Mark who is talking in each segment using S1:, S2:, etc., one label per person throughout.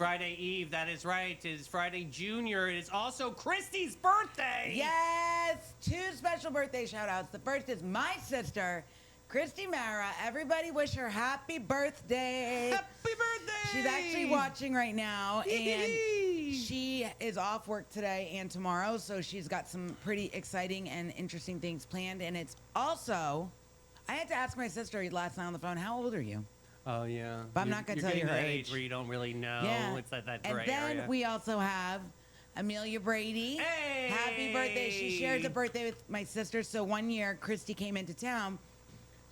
S1: Friday Eve. That is right. It is Friday Junior. It is also Christy's birthday.
S2: Yes, 2 special birthday shout outs. The first is my sister, Christy Mara. Everybody wish her happy birthday.
S1: Happy birthday.
S2: She's actually watching right now, and she is off work today and tomorrow, so she's got some pretty exciting and interesting things planned. And it's also, I had to ask my sister last night on the phone, how old are you?
S1: Oh, yeah.
S2: But I'm not going to tell you her
S1: age where you don't really know.
S2: Yeah.
S1: It's like that
S2: And
S1: gray
S2: then
S1: area.
S2: we also have Amelia Brady.
S1: Hey!
S2: Happy birthday. She shares a birthday with my sister. So one year, Christy came into town.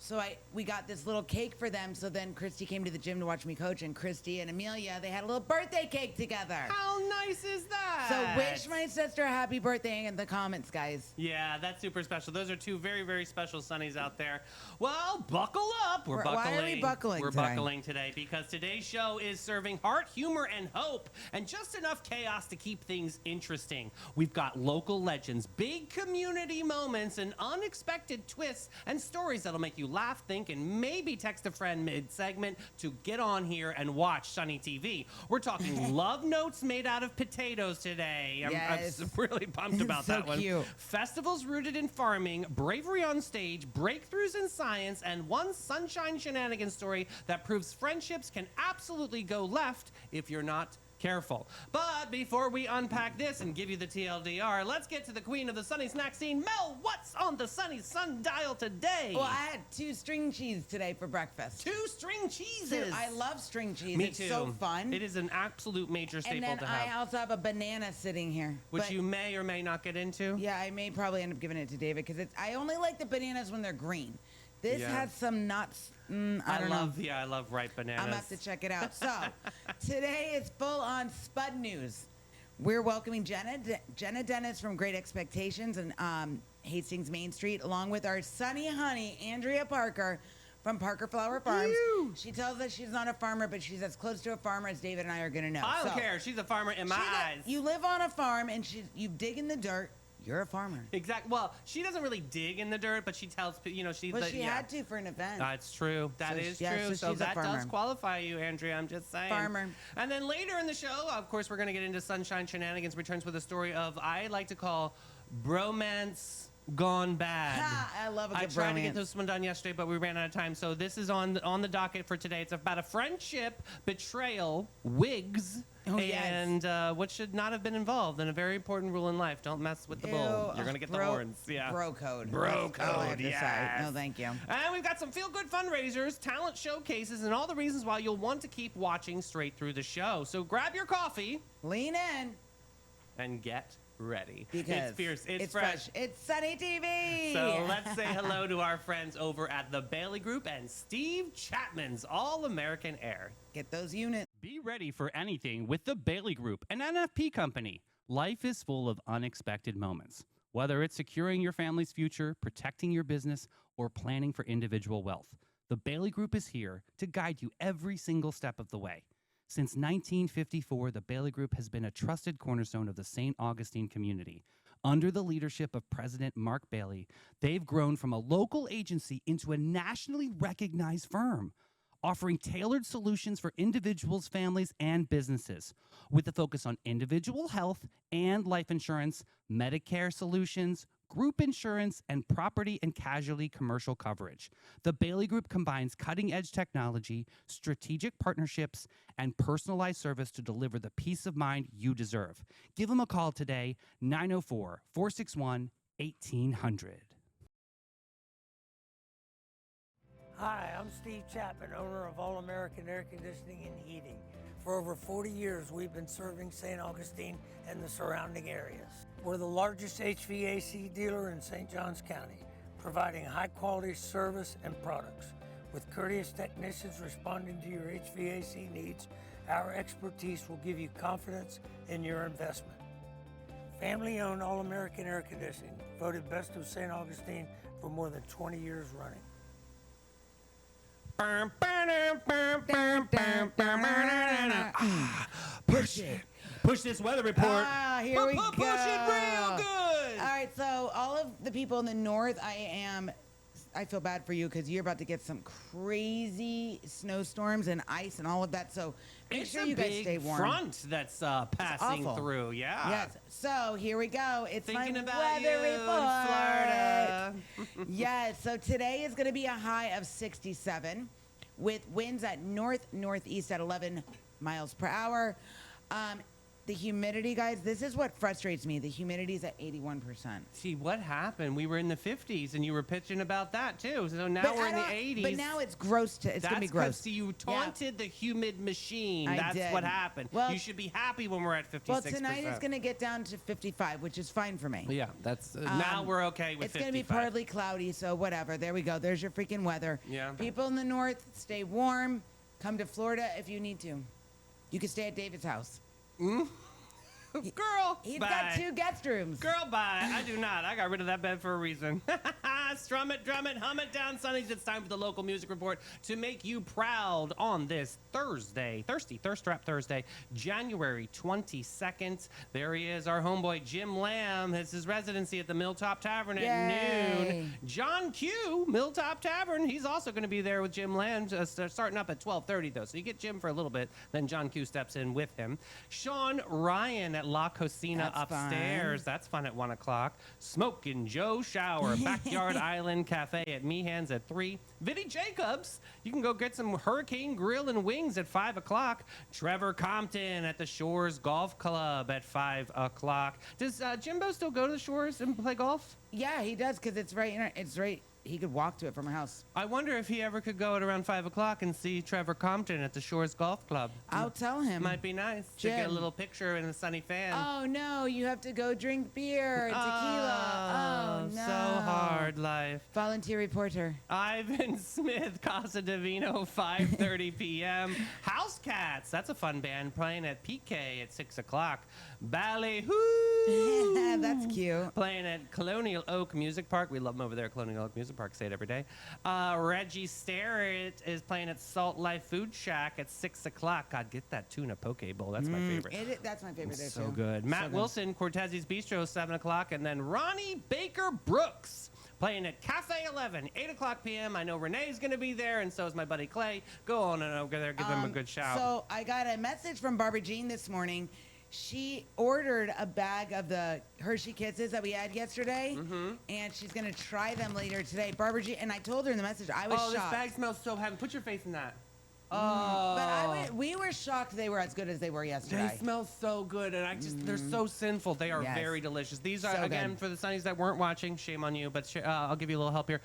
S2: So we got this little cake for them. So then Christy came to the gym to watch me coach. And Christy and Amelia, they had a little birthday cake together.
S1: How nice is that?
S2: So wish my sister a happy birthday in the comments, guys.
S1: Yeah, that's super special. Those are 2 very, very special Sunnies out there. Well, buckle up. We're buckling.
S2: Why are we buckling
S1: We're
S2: today?
S1: buckling today because today's show is serving heart, humor, and hope, and just enough chaos to keep things interesting. We've got local legends, big community moments, and unexpected twists and stories that'll make you laugh, think, and maybe text a friend mid-segment to get on here and watch Sunny TV. We're talking love notes made out of potatoes today.
S2: Yes.
S1: I'm really pumped about
S2: So
S1: that one.
S2: cute.
S1: Festivals rooted in farming, bravery on stage, breakthroughs in science, and one sunshine shenanigans story that proves friendships can absolutely go left if you're not careful. But before we unpack this and give you the TLDR, let's get to the queen of the Sunny Snack scene. Mel, what's on the Sunny Sundial today?
S2: Well, I had 2 string cheese today for breakfast.
S1: 2 string cheeses.
S2: I love string cheese.
S1: Me
S2: it's
S1: too.
S2: so fun.
S1: It is an absolute major staple
S2: and then
S1: to have.
S2: I also have a banana sitting here.
S1: Which
S2: But-
S1: you may or may not get into.
S2: Yeah, I may probably end up giving it to David because I only like the bananas when they're green. This
S1: Yeah.
S2: has some nuts. I don't know.
S1: I love ripe bananas.
S2: I'm gonna have to check it out. So today is full on Spud news. We're welcoming Jenna Denis from Great Expectations and Hastings Main Street, along with our sunny honey Andrea Parker from Parker Flower Farms.
S1: Ew.
S2: She tells us she's not a farmer, but she's as close to a farmer as David and I are gonna know.
S1: I don't
S2: So,
S1: care. She's a farmer in my eyes.
S2: You live on a farm and you dig in the dirt. You're a farmer.
S1: Exactly. Well, she doesn't really dig in the dirt, but she tells she's.
S2: Well, she had to for an event.
S1: That's true. That is
S2: yeah,
S1: true.
S2: so
S1: So
S2: she's a
S1: that does
S2: farmer.
S1: qualify you, Andrea. I'm just saying.
S2: Farmer.
S1: And then later in the show, of course, we're going to get into Sunshine Shenanigans returns with a story of I like to call bromance gone bad.
S2: Ha, I love a good
S1: I tried to get
S2: bromance.
S1: this one done yesterday, but we ran out of time. So this is on the docket for today. It's about a friendship, betrayal, wigs,
S2: Oh, yes.
S1: and what should not have been involved in a very important rule in life. Don't mess with the bull. You're going to get the horns. Yeah.
S2: Bro code.
S1: Bro
S2: That's all I have
S1: code,
S2: to say.
S1: yes.
S2: No, thank you.
S1: And we've got some feel-good fundraisers, talent showcases, and all the reasons why you'll want to keep watching straight through the show. So grab your coffee
S2: Lean in.
S1: and get ready.
S2: Because
S1: it's fierce. It's fresh.
S2: It's Sunny TV.
S1: So let's say hello to our friends over at the Bailey Group and Steve Chapman's All-American Air.
S2: Get those units.
S3: Be ready for anything with the Bailey Group, an NFP company. Life is full of unexpected moments. Whether it's securing your family's future, protecting your business, or planning for individual wealth, the Bailey Group is here to guide you every single step of the way. Since 1954, the Bailey Group has been a trusted cornerstone of the St. Augustine community. Under the leadership of President Mark Bailey, they've grown from a local agency into a nationally recognized firm, offering tailored solutions for individuals, families, and businesses, with a focus on individual health and life insurance, Medicare solutions, group insurance, and property and casualty commercial coverage. The Bailey Group combines cutting-edge technology, strategic partnerships, and personalized service to deliver the peace of mind you deserve. Give them a call today, 904-461-1800.
S4: Hi, I'm Steve Chapman, owner of All American Air Conditioning and Heating. For over 40 years, we've been serving St. Augustine and the surrounding areas. We're the largest HVAC dealer in St. Johns County, providing high-quality service and products. With courteous technicians responding to your HVAC needs, our expertise will give you confidence in your investment. Family-owned All American Air Conditioning, voted best of St. Augustine for more than 20 years running.
S1: Push it. Push this weather report.
S2: Here we go.
S1: Push it real good.
S2: All right, so all of the people in the north, I am I feel bad for you because you're about to get some crazy snowstorms and ice and all of that. So make
S1: It's
S2: sure
S1: a
S2: you guys
S1: big
S2: stay warm.
S1: front that's passing
S2: awful.
S1: through. Yeah.
S2: Yes. So here we go. It's
S1: Thinking
S2: my
S1: about
S2: weather
S1: you in
S2: report.
S1: Florida.
S2: Yes. So today is going to be a high of 67 with winds at northeast at 11 miles per hour. The humidity, guys, this is what frustrates me. The humidity's at 81%.
S1: See, what happened? We were in the 50s, and you were pitching about that, too. So now we're in the 80s.
S2: But now it's gross. It's going to be gross.
S1: See, you taunted the humid machine.
S2: I
S1: That's
S2: did.
S1: what happened.
S2: Well,
S1: you should be happy when we're at 56%.
S2: Well, tonight it's going to get down to 55, which is fine for me.
S1: Yeah, that's now we're okay with
S2: It's
S1: 55.
S2: going to be partly cloudy, so whatever. There we go. There's your freaking weather.
S1: Yeah.
S2: People in the north, stay warm. Come to Florida if you need to. You can stay at David's house.
S1: Girl,
S2: He's
S1: bye.
S2: got 2 guest rooms.
S1: Girl, bye. I do not. I got rid of that bed for a reason. Strum it, drum it, hum it down, Sonnies. It's time for the local music report to make you proud on this Thursday, Thirst Trap Thursday, January 22nd. There he is, our homeboy Jim Lamb. It's his residency at the Milltop Tavern at
S2: Yay.
S1: noon. John Q, Milltop Tavern. He's also going to be there with Jim Lamb, starting up at 12:30 though. So you get Jim for a little bit, then John Q steps in with him. Sean Ryan at La Cocina
S2: That's
S1: upstairs.
S2: fun.
S1: That's fun at 1 o'clock. Smokin' Joe Shower, Backyard Island Cafe at Meehan's at 3. Vinny Jacobs, you can go get some Hurricane Grill and Wings at 5 o'clock. Trevor Compton at the Shores Golf Club at 5 o'clock. Does Jimbo still go to the Shores and play golf?
S2: Yeah, he does because it's right. It's right. He could walk to it from our house.
S1: I wonder if he ever could go at around 5 o'clock and see Trevor Compton at the Shores Golf Club.
S2: I'll tell him.
S1: Might be nice to get a
S2: Jim.
S1: little picture in a sunny fan.
S2: Oh no, you have to go drink beer and tequila. Oh no.
S1: So hard life.
S2: Volunteer reporter.
S1: Ivan Smith, Casa Divino, 5:30 p.m. House Cats, that's a fun band playing at PK at 6 o'clock. Ballyhoo,
S2: That's cute.
S1: playing at Colonial Oak Music Park. We love them over there at Colonial Oak Music Park. Say it every day. Reggie Starrett is playing at Salt Life Food Shack at 6 o'clock. God, get that tuna poke bowl. That's my favorite.
S2: That's my favorite.
S1: So
S2: too.
S1: good. Matt
S2: So good.
S1: Wilson, Cortez's Bistro, 7 o'clock. And then Ronnie Baker Brooks playing at Cafe 11, 8 o'clock p.m. I know Renee's going to be there, and so is my buddy Clay. Go on and over there, give them a good shout.
S2: So I got a message from Barbara Jean this morning. She ordered a bag of the Hershey Kisses that we had yesterday, and she's going to try them later today. Barbara Jean, and I told her in the message, I was
S1: this
S2: shocked.
S1: bag smells so heavy. Put your face in that.
S2: But we were shocked they were as good as they were yesterday.
S1: They smell so good, and they're so sinful. They are
S2: Yes.
S1: very delicious. These are,
S2: So
S1: again,
S2: good.
S1: for the Sonnies that weren't watching, shame on you, but I'll give you a little help here.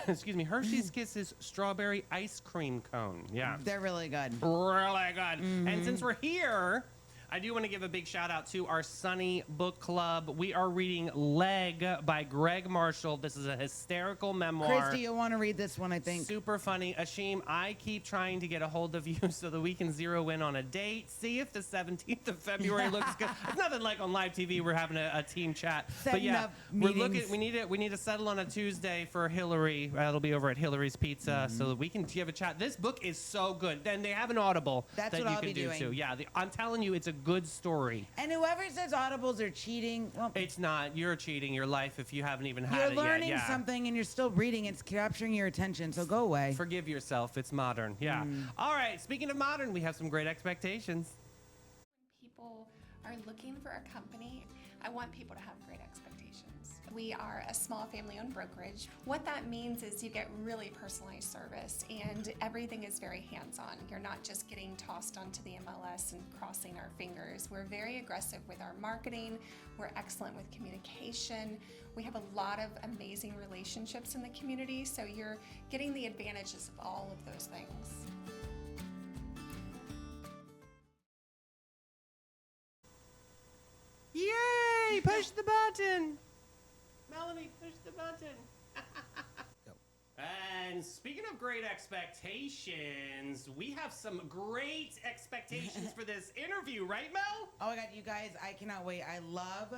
S1: Excuse me, Hershey's Kisses strawberry ice cream cone. Yeah.
S2: They're really good.
S1: Really good. And since we're here, I do want to give a big shout out to our Sunny Book Club. We are reading Leg by Greg Marshall. This is a hysterical memoir.
S2: Christy, you'll want to read this one, I think.
S1: Super funny. Ashim, I keep trying to get a hold of you so that we can zero in on a date. See if the 17th of February looks good. It's nothing like on live TV. We're having a team chat. But
S2: Setting
S1: yeah,
S2: up
S1: we're
S2: meetings.
S1: looking. We need to settle on a Tuesday for Hillary. It'll be over at Hillary's Pizza, so that we can give a chat. This book is so good. Then they have an Audible
S2: That's
S1: that
S2: what
S1: you
S2: I'll
S1: can
S2: be
S1: do
S2: doing.
S1: too. Yeah, I'm telling you, it's a good story.
S2: And whoever says audibles are cheating, well,
S1: It's not. You're cheating your life if you haven't even had
S2: you're
S1: it yet.
S2: learning
S1: Yeah.
S2: something and you're still reading. It's capturing your attention, so go away.
S1: Forgive yourself. It's modern. Yeah. All right. Speaking of modern, we have some great expectations.
S5: People are looking for a company. I want people to have great expectations. We are a small family-owned brokerage. What that means is you get really personalized service and everything is very hands-on. You're not just getting tossed onto the MLS and crossing our fingers. We're very aggressive with our marketing. We're excellent with communication. We have a lot of amazing relationships in the community, so you're getting the advantages of all of those things.
S1: Yay! Push the button. Melanie, push the button. And speaking of great expectations, we have some great expectations for this interview, right, Mel?
S2: Oh my God, you guys, I cannot wait. I love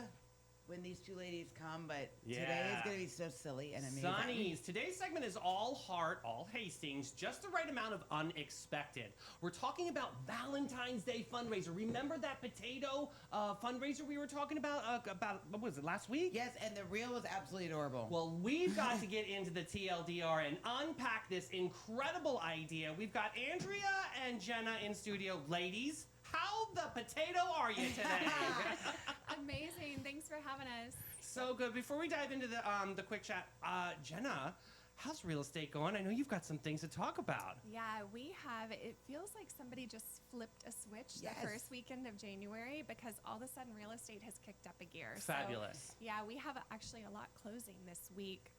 S2: when these two ladies come, but today
S1: Yeah.
S2: is going to be so silly and amazing.
S1: Sonny's. Today's segment is all heart, all Hastings, just the right amount of unexpected. We're talking about Valentine's Day fundraiser. Remember that potato fundraiser we were talking about, what was it, last week?
S2: Yes, and the reel was absolutely adorable.
S1: Well, we've got to get into the TLDR and unpack this incredible idea. We've got Andrea and Jena in studio. Ladies, how the potato are you today?
S5: Amazing. Thanks for having us.
S1: So good. Before we dive into the quick chat, Jena, how's real estate going? I know you've got some things to talk about.
S5: Yeah, we have. It feels like somebody just flipped a switch
S2: Yes.
S5: the first weekend of January because all of a sudden real estate has kicked up a gear.
S1: Fabulous.
S5: So, yeah, we have actually a lot closing this week,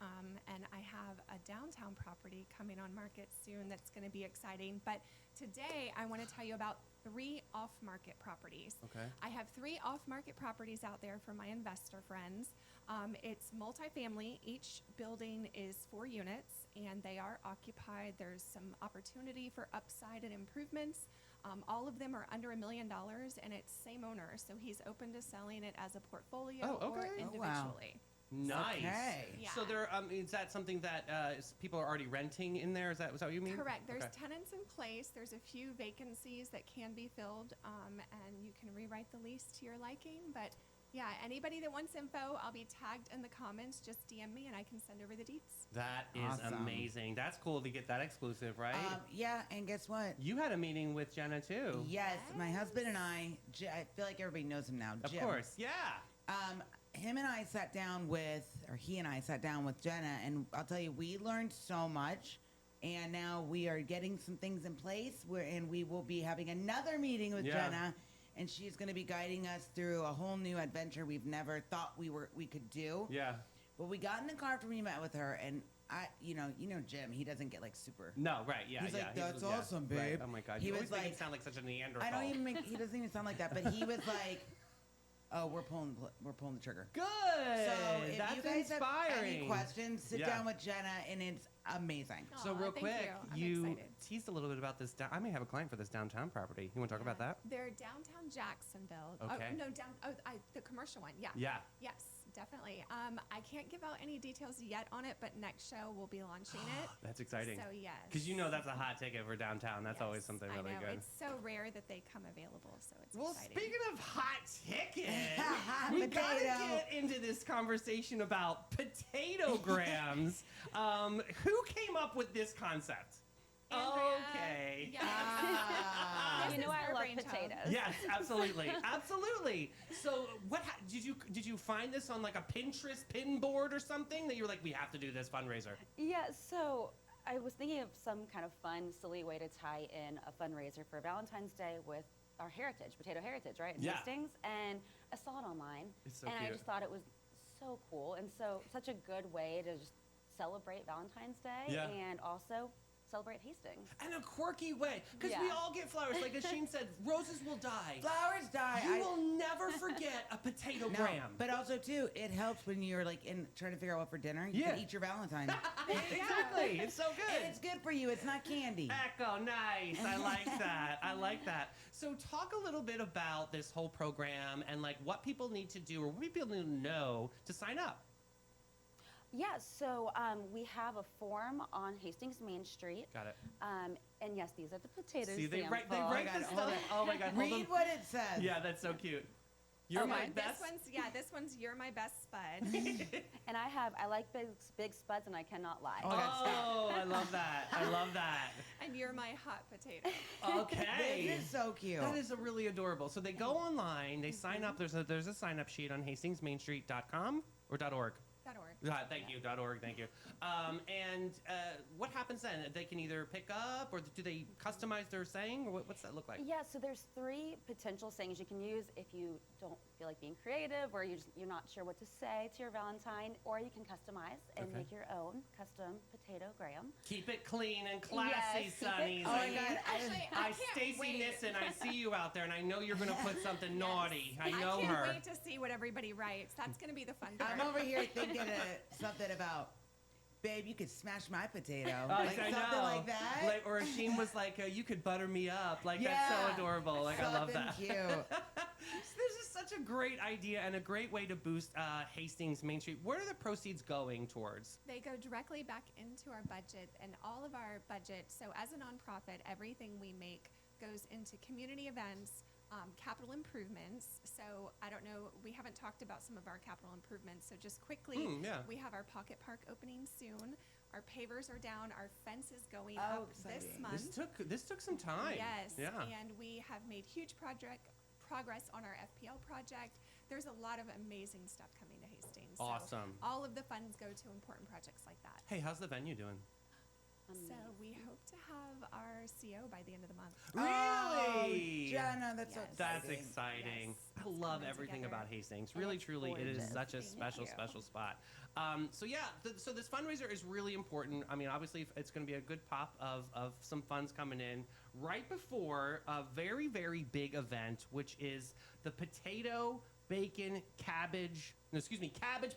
S5: and I have a downtown property coming on market soon that's going to be exciting. But today I want to tell you about 3 off-market properties.
S1: Okay.
S5: I have 3 off-market properties out there for my investor friends. It's multifamily. Each building is 4 units, and they are occupied. There's some opportunity for upside and improvements. All of them are under $1 million, and it's same owner, so he's open to selling it as a portfolio
S1: Oh,
S5: or
S1: okay.
S2: Oh,
S5: individually.
S2: wow.
S1: Nice.
S2: Okay.
S5: Yeah.
S1: So there, is that something that people are already renting in there? Is that what you mean?
S5: Correct. There's
S1: Okay.
S5: tenants in place. There's a few vacancies that can be filled, and you can rewrite the lease to your liking. But yeah, anybody that wants info, I'll be tagged in the comments. Just DM me, and I can send over the deets.
S1: That is
S2: Awesome.
S1: amazing. That's cool to get that exclusive, right?
S2: Yeah, and guess what?
S1: You had a meeting with Jena too.
S2: Yes, my husband and I feel like everybody knows him now.
S1: Of
S2: Jim.
S1: course. Yeah.
S2: Him and I sat down with, or he and I sat down with Jena, and I'll tell you, we learned so much, and now we are getting some things in place, and we will be having another meeting with
S1: Yeah.
S2: Jena, and she's going to be guiding us through a whole new adventure we've never thought we could do.
S1: Yeah.
S2: But we got in the car after we met with her, and you know Jim, he doesn't get like super.
S1: No, right. Yeah.
S2: He's
S1: yeah.
S2: like, "That's awesome, babe."
S1: Right. Oh my God.
S2: He
S1: You
S2: was
S1: always make him
S2: like-
S1: sound like such a Neanderthal.
S2: I don't even make. He doesn't even sound like that, but he was like, "Oh, we're pulling the trigger."
S1: Good.
S2: So if
S1: That's
S2: you guys
S1: inspiring.
S2: have any questions, sit
S1: Yeah.
S2: down with Jenna, and it's amazing.
S1: So
S5: Aw,
S1: real
S5: thank
S1: quick,
S5: you. I'm excited.
S1: teased a little bit about this. I may have a client for this downtown property. You want to talk about that?
S5: They're downtown Jacksonville.
S1: Okay.
S5: Oh, no, the commercial one. Yeah.
S1: Yeah.
S5: Yes, definitely. I can't give out any details yet on it, but next show we'll be launching it.
S1: That's exciting.
S5: So yes.
S1: Because you know that's a hot ticket for downtown. That's always
S5: Yes,
S1: something
S5: I
S1: really
S5: know.
S1: good.
S5: It's so rare that they come available, so it's
S1: Well,
S5: exciting.
S1: speaking of hot ticket,
S2: Hot
S1: we got to
S2: potato.
S1: get into this conversation about potatograms. Who came up with this concept?
S5: Andrea,
S1: Okay.
S5: Yes.
S2: Ah.
S5: This
S6: You know
S5: is
S6: I
S5: her
S6: love
S5: brainchild.
S6: potatoes.
S1: Yes, absolutely, absolutely. So, did you find this on like a Pinterest pin board or something that you were like, we have to do this fundraiser?
S6: Yeah, so I was thinking of some kind of fun, silly way to tie in a fundraiser for Valentine's Day with our heritage, potato heritage, right, in
S1: Yeah.
S6: Hastings. And I saw it online,
S1: It's so
S6: and I
S1: cute.
S6: just thought it was so cool and so such a good way to just celebrate Valentine's Day
S1: Yeah.
S6: and also celebrate Hastings.
S1: In a quirky way, because we
S6: Yeah.
S1: all get flowers. Like Asheen said, roses will die.
S2: Flowers die.
S1: You will never forget a potato
S2: No,
S1: gram.
S2: but also too, it helps when you're like trying to figure out what for dinner. You
S1: Yeah.
S2: can eat your Valentine,
S1: Exactly. It's so good.
S2: and it's good for you. It's not candy.
S1: Echo, nice. I like that. I like that. So talk a little bit about this whole program and like what people need to do or what people need to know to sign up.
S6: Yeah, so we have a form on Hastings Main Street.
S1: Got it.
S6: And yes, these are the potato
S1: See, they write
S6: sample.
S1: the
S2: God,
S1: stuff.
S2: hold on.
S1: Oh my God. Hold on.
S2: Read what it says.
S1: Yeah, that's so cute. You're
S6: Okay.
S1: my
S5: This
S1: best.
S5: one's You're My Best Spud.
S6: And I like big spuds, and I cannot lie.
S2: Oh, God, stop.
S1: Oh, I love that. I love that.
S5: And You're My Hot Potato.
S1: Okay.
S2: This is so cute.
S1: That is a really adorable. So they go online, they sign up. There's a sign up sheet on HastingsMainStreet.com or .org.
S5: .org.
S1: Thank you. .org. Thank you. And what happens then? They can either pick up, or do they customize their saying, or what's that look like?
S6: Yeah, so there's 3 potential sayings you can use if you don't feel like being creative or you're not sure what to say to your Valentine, or you can customize and
S1: Okay.
S6: make your own custom potato-gram.
S1: Keep it clean and classy,
S6: Yes, keep it
S1: Sonny.
S2: Oh my
S6: clean.
S2: God.
S5: Actually, I
S1: I,
S5: can't
S1: Stacy
S5: wait.
S1: Nissen, I see you out there, and I know you're gonna put something naughty. I know
S5: can't
S1: her.
S5: wait to see what everybody writes. That's going to be the fun part.
S2: I'm over here thinking something about, babe, you could smash my potato.
S1: Oh,
S2: like
S1: I
S2: something
S1: know.
S2: like that.
S1: Like, or Asheen was like, you could butter me up. Like, that's so
S2: Yeah.
S1: adorable. Like, I love
S2: Something
S1: that.
S2: cute.
S1: This is such a great idea and a great way to boost Hastings Main Street. Where are the proceeds going towards?
S5: They go directly back into our budget, and all of our budget. So as a nonprofit, everything we make goes into community events, capital improvements. So I don't know, we haven't talked about some of our capital improvements. So just quickly, we have our Pocket Park opening soon. Our pavers are down. Our fence is going up this
S2: exciting.
S5: month.
S1: This took some time.
S5: Yes.
S1: Yeah.
S5: And we have made huge progress on our FPL project. There's a lot of amazing stuff coming to Hastings.
S1: Awesome.
S5: So all of the funds go to important projects like that.
S1: Hey, how's the venue doing?
S5: So we hope to have our CO by the end of the month.
S1: Really?
S2: Oh, Jena, that's so
S5: Yes.
S1: That's
S2: exciting.
S1: exciting.
S5: Yes,
S1: I
S5: it's
S1: love
S5: coming
S1: everything
S5: together.
S1: about Hastings.
S6: And
S1: Really,
S6: it's
S1: truly, it is
S6: gorgeous.
S1: such a
S5: Thank
S1: special,
S5: you.
S1: special spot. So yeah, so this fundraiser is really important. I mean, obviously, it's going to be a good pop of some funds coming in right before a very, very big event, which is the Cabbage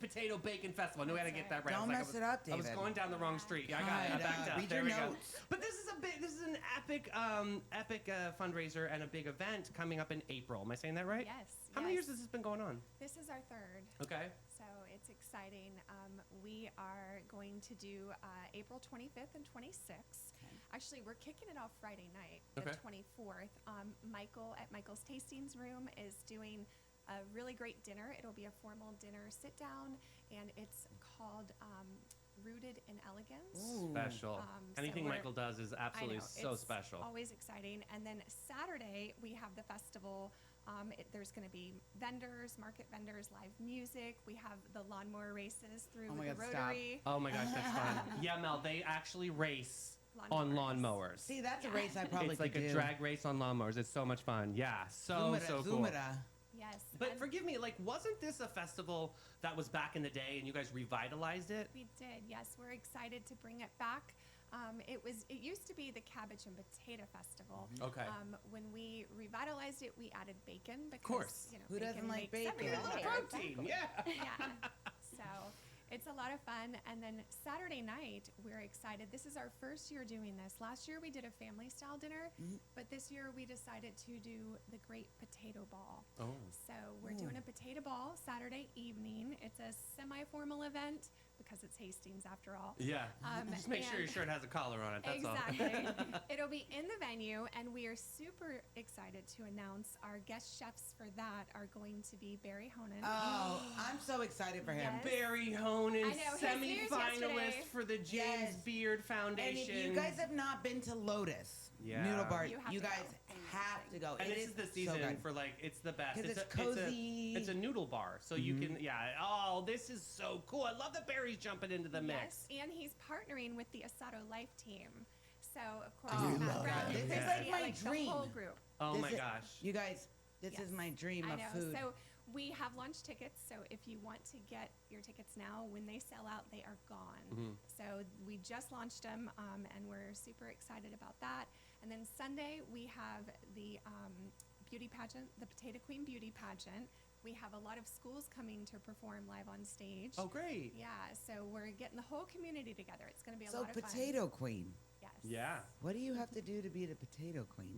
S1: Potato Bacon Festival. I knew I had to get that right.
S2: Don't
S1: I was
S2: mess it up,
S1: I was
S2: David.
S1: going down the wrong street. Yeah, I got it. I
S2: God,
S1: backed up.
S2: read
S1: There
S2: your
S1: we go.
S2: notes.
S1: But this is an epic fundraiser and a big event coming up in April. Am I saying that right?
S5: Yes.
S1: How many years
S5: yes.
S1: has this been going on?
S5: This is our third.
S1: Okay.
S5: So it's exciting. We are going to do April 25th and 26th. Actually, we're kicking it off Friday night, the
S1: Okay.
S5: 24th. Michael at Michael's Tastings Room is doing a really great dinner. It'll be a formal dinner sit down, and it's called Rooted in Elegance.
S1: Special.
S5: So
S1: Anything
S5: we're-
S1: Michael does is
S5: I
S1: absolutely
S5: know,
S1: so
S5: it's
S1: special.
S5: Always exciting. And then Saturday, we have the festival. There's going to be vendors, market vendors, live music. We have the lawnmower races through
S2: Oh my
S5: the
S2: God, stop.
S5: Rotary.
S1: Oh my gosh, that's fun. Yeah, Mel, they actually race on lawnmowers.
S2: See, that's a race I probably
S1: It's like
S2: could
S1: a
S2: do.
S1: drag race on lawnmowers. It's so much fun. Yeah, so
S2: Zoomada,
S1: so cool.
S2: Zoomada.
S5: Yes.
S1: But
S5: and
S1: forgive me, like, wasn't this a festival that was back in the day and you guys revitalized it?
S5: we did. Yes, we're excited to bring it back. It used to be the Cabbage and Potato Festival.
S1: Okay.
S5: When we revitalized it, we added bacon because
S1: course.
S5: you know
S2: Who doesn't like
S5: makes
S2: bacon?
S5: everything
S6: Right.
S1: Protein, yeah.
S5: yeah. So it's a lot of fun. And then Saturday night, we're excited. This is our first year doing this. Last year we did a family style dinner, but this year we decided to do the Great Potato Ball.
S1: Oh.
S5: So we're doing a potato ball Saturday evening. It's a semi-formal event because it's Hastings after all.
S1: Yeah. Just make sure your
S5: and-
S1: shirt has a collar on it. That's all.
S5: Exactly. It'll be in the venue, and we are super excited to announce our guest chefs for that are going to be Barry Honan.
S2: Oh, I'm so excited for him.
S5: Yes.
S1: Barry Honan,
S5: I know, his news
S1: semi-finalist
S5: yesterday.
S1: for the James
S2: Yes.
S1: Beard
S2: And
S1: Foundation.
S2: if you guys have not been to Lotus
S1: Yeah.
S2: Noodle Bar,
S5: You have
S2: you
S5: to
S2: guys
S5: go.
S2: have to go.
S1: And
S2: It
S1: this is the
S2: so
S1: season
S2: good.
S1: for like it's the best.
S2: 'Cause it's
S1: a
S2: cozy.
S1: It's a noodle bar, so you can Oh, this is so cool. I love that Barry's jumping into the mix.
S5: Yes, and he's partnering with the Asado Life team. So of course,
S2: Oh,
S5: Matt
S2: love
S5: Brown,
S2: that. This is
S5: Christy,
S2: like my
S5: the
S2: dream.
S5: whole group.
S1: Oh
S2: This
S1: my
S2: is-
S1: gosh.
S2: You guys, this is
S5: Yes.
S2: my dream
S5: I
S2: of
S5: know.
S2: food.
S5: So we have lunch tickets. So if you want to get your tickets now, when they sell out, they are gone.
S1: Mm-hmm.
S5: So we just launched them, and we're super excited about that. And then Sunday we have the beauty pageant, the Potato Queen Beauty Pageant. We have a lot of schools coming to perform live on stage.
S1: Oh, great.
S5: Yeah, so we're getting the whole community together. It's going to be a
S2: So
S5: lot of fun.
S2: Potato Queen.
S5: Yes.
S1: Yeah.
S2: What do you have to do to be the Potato Queen?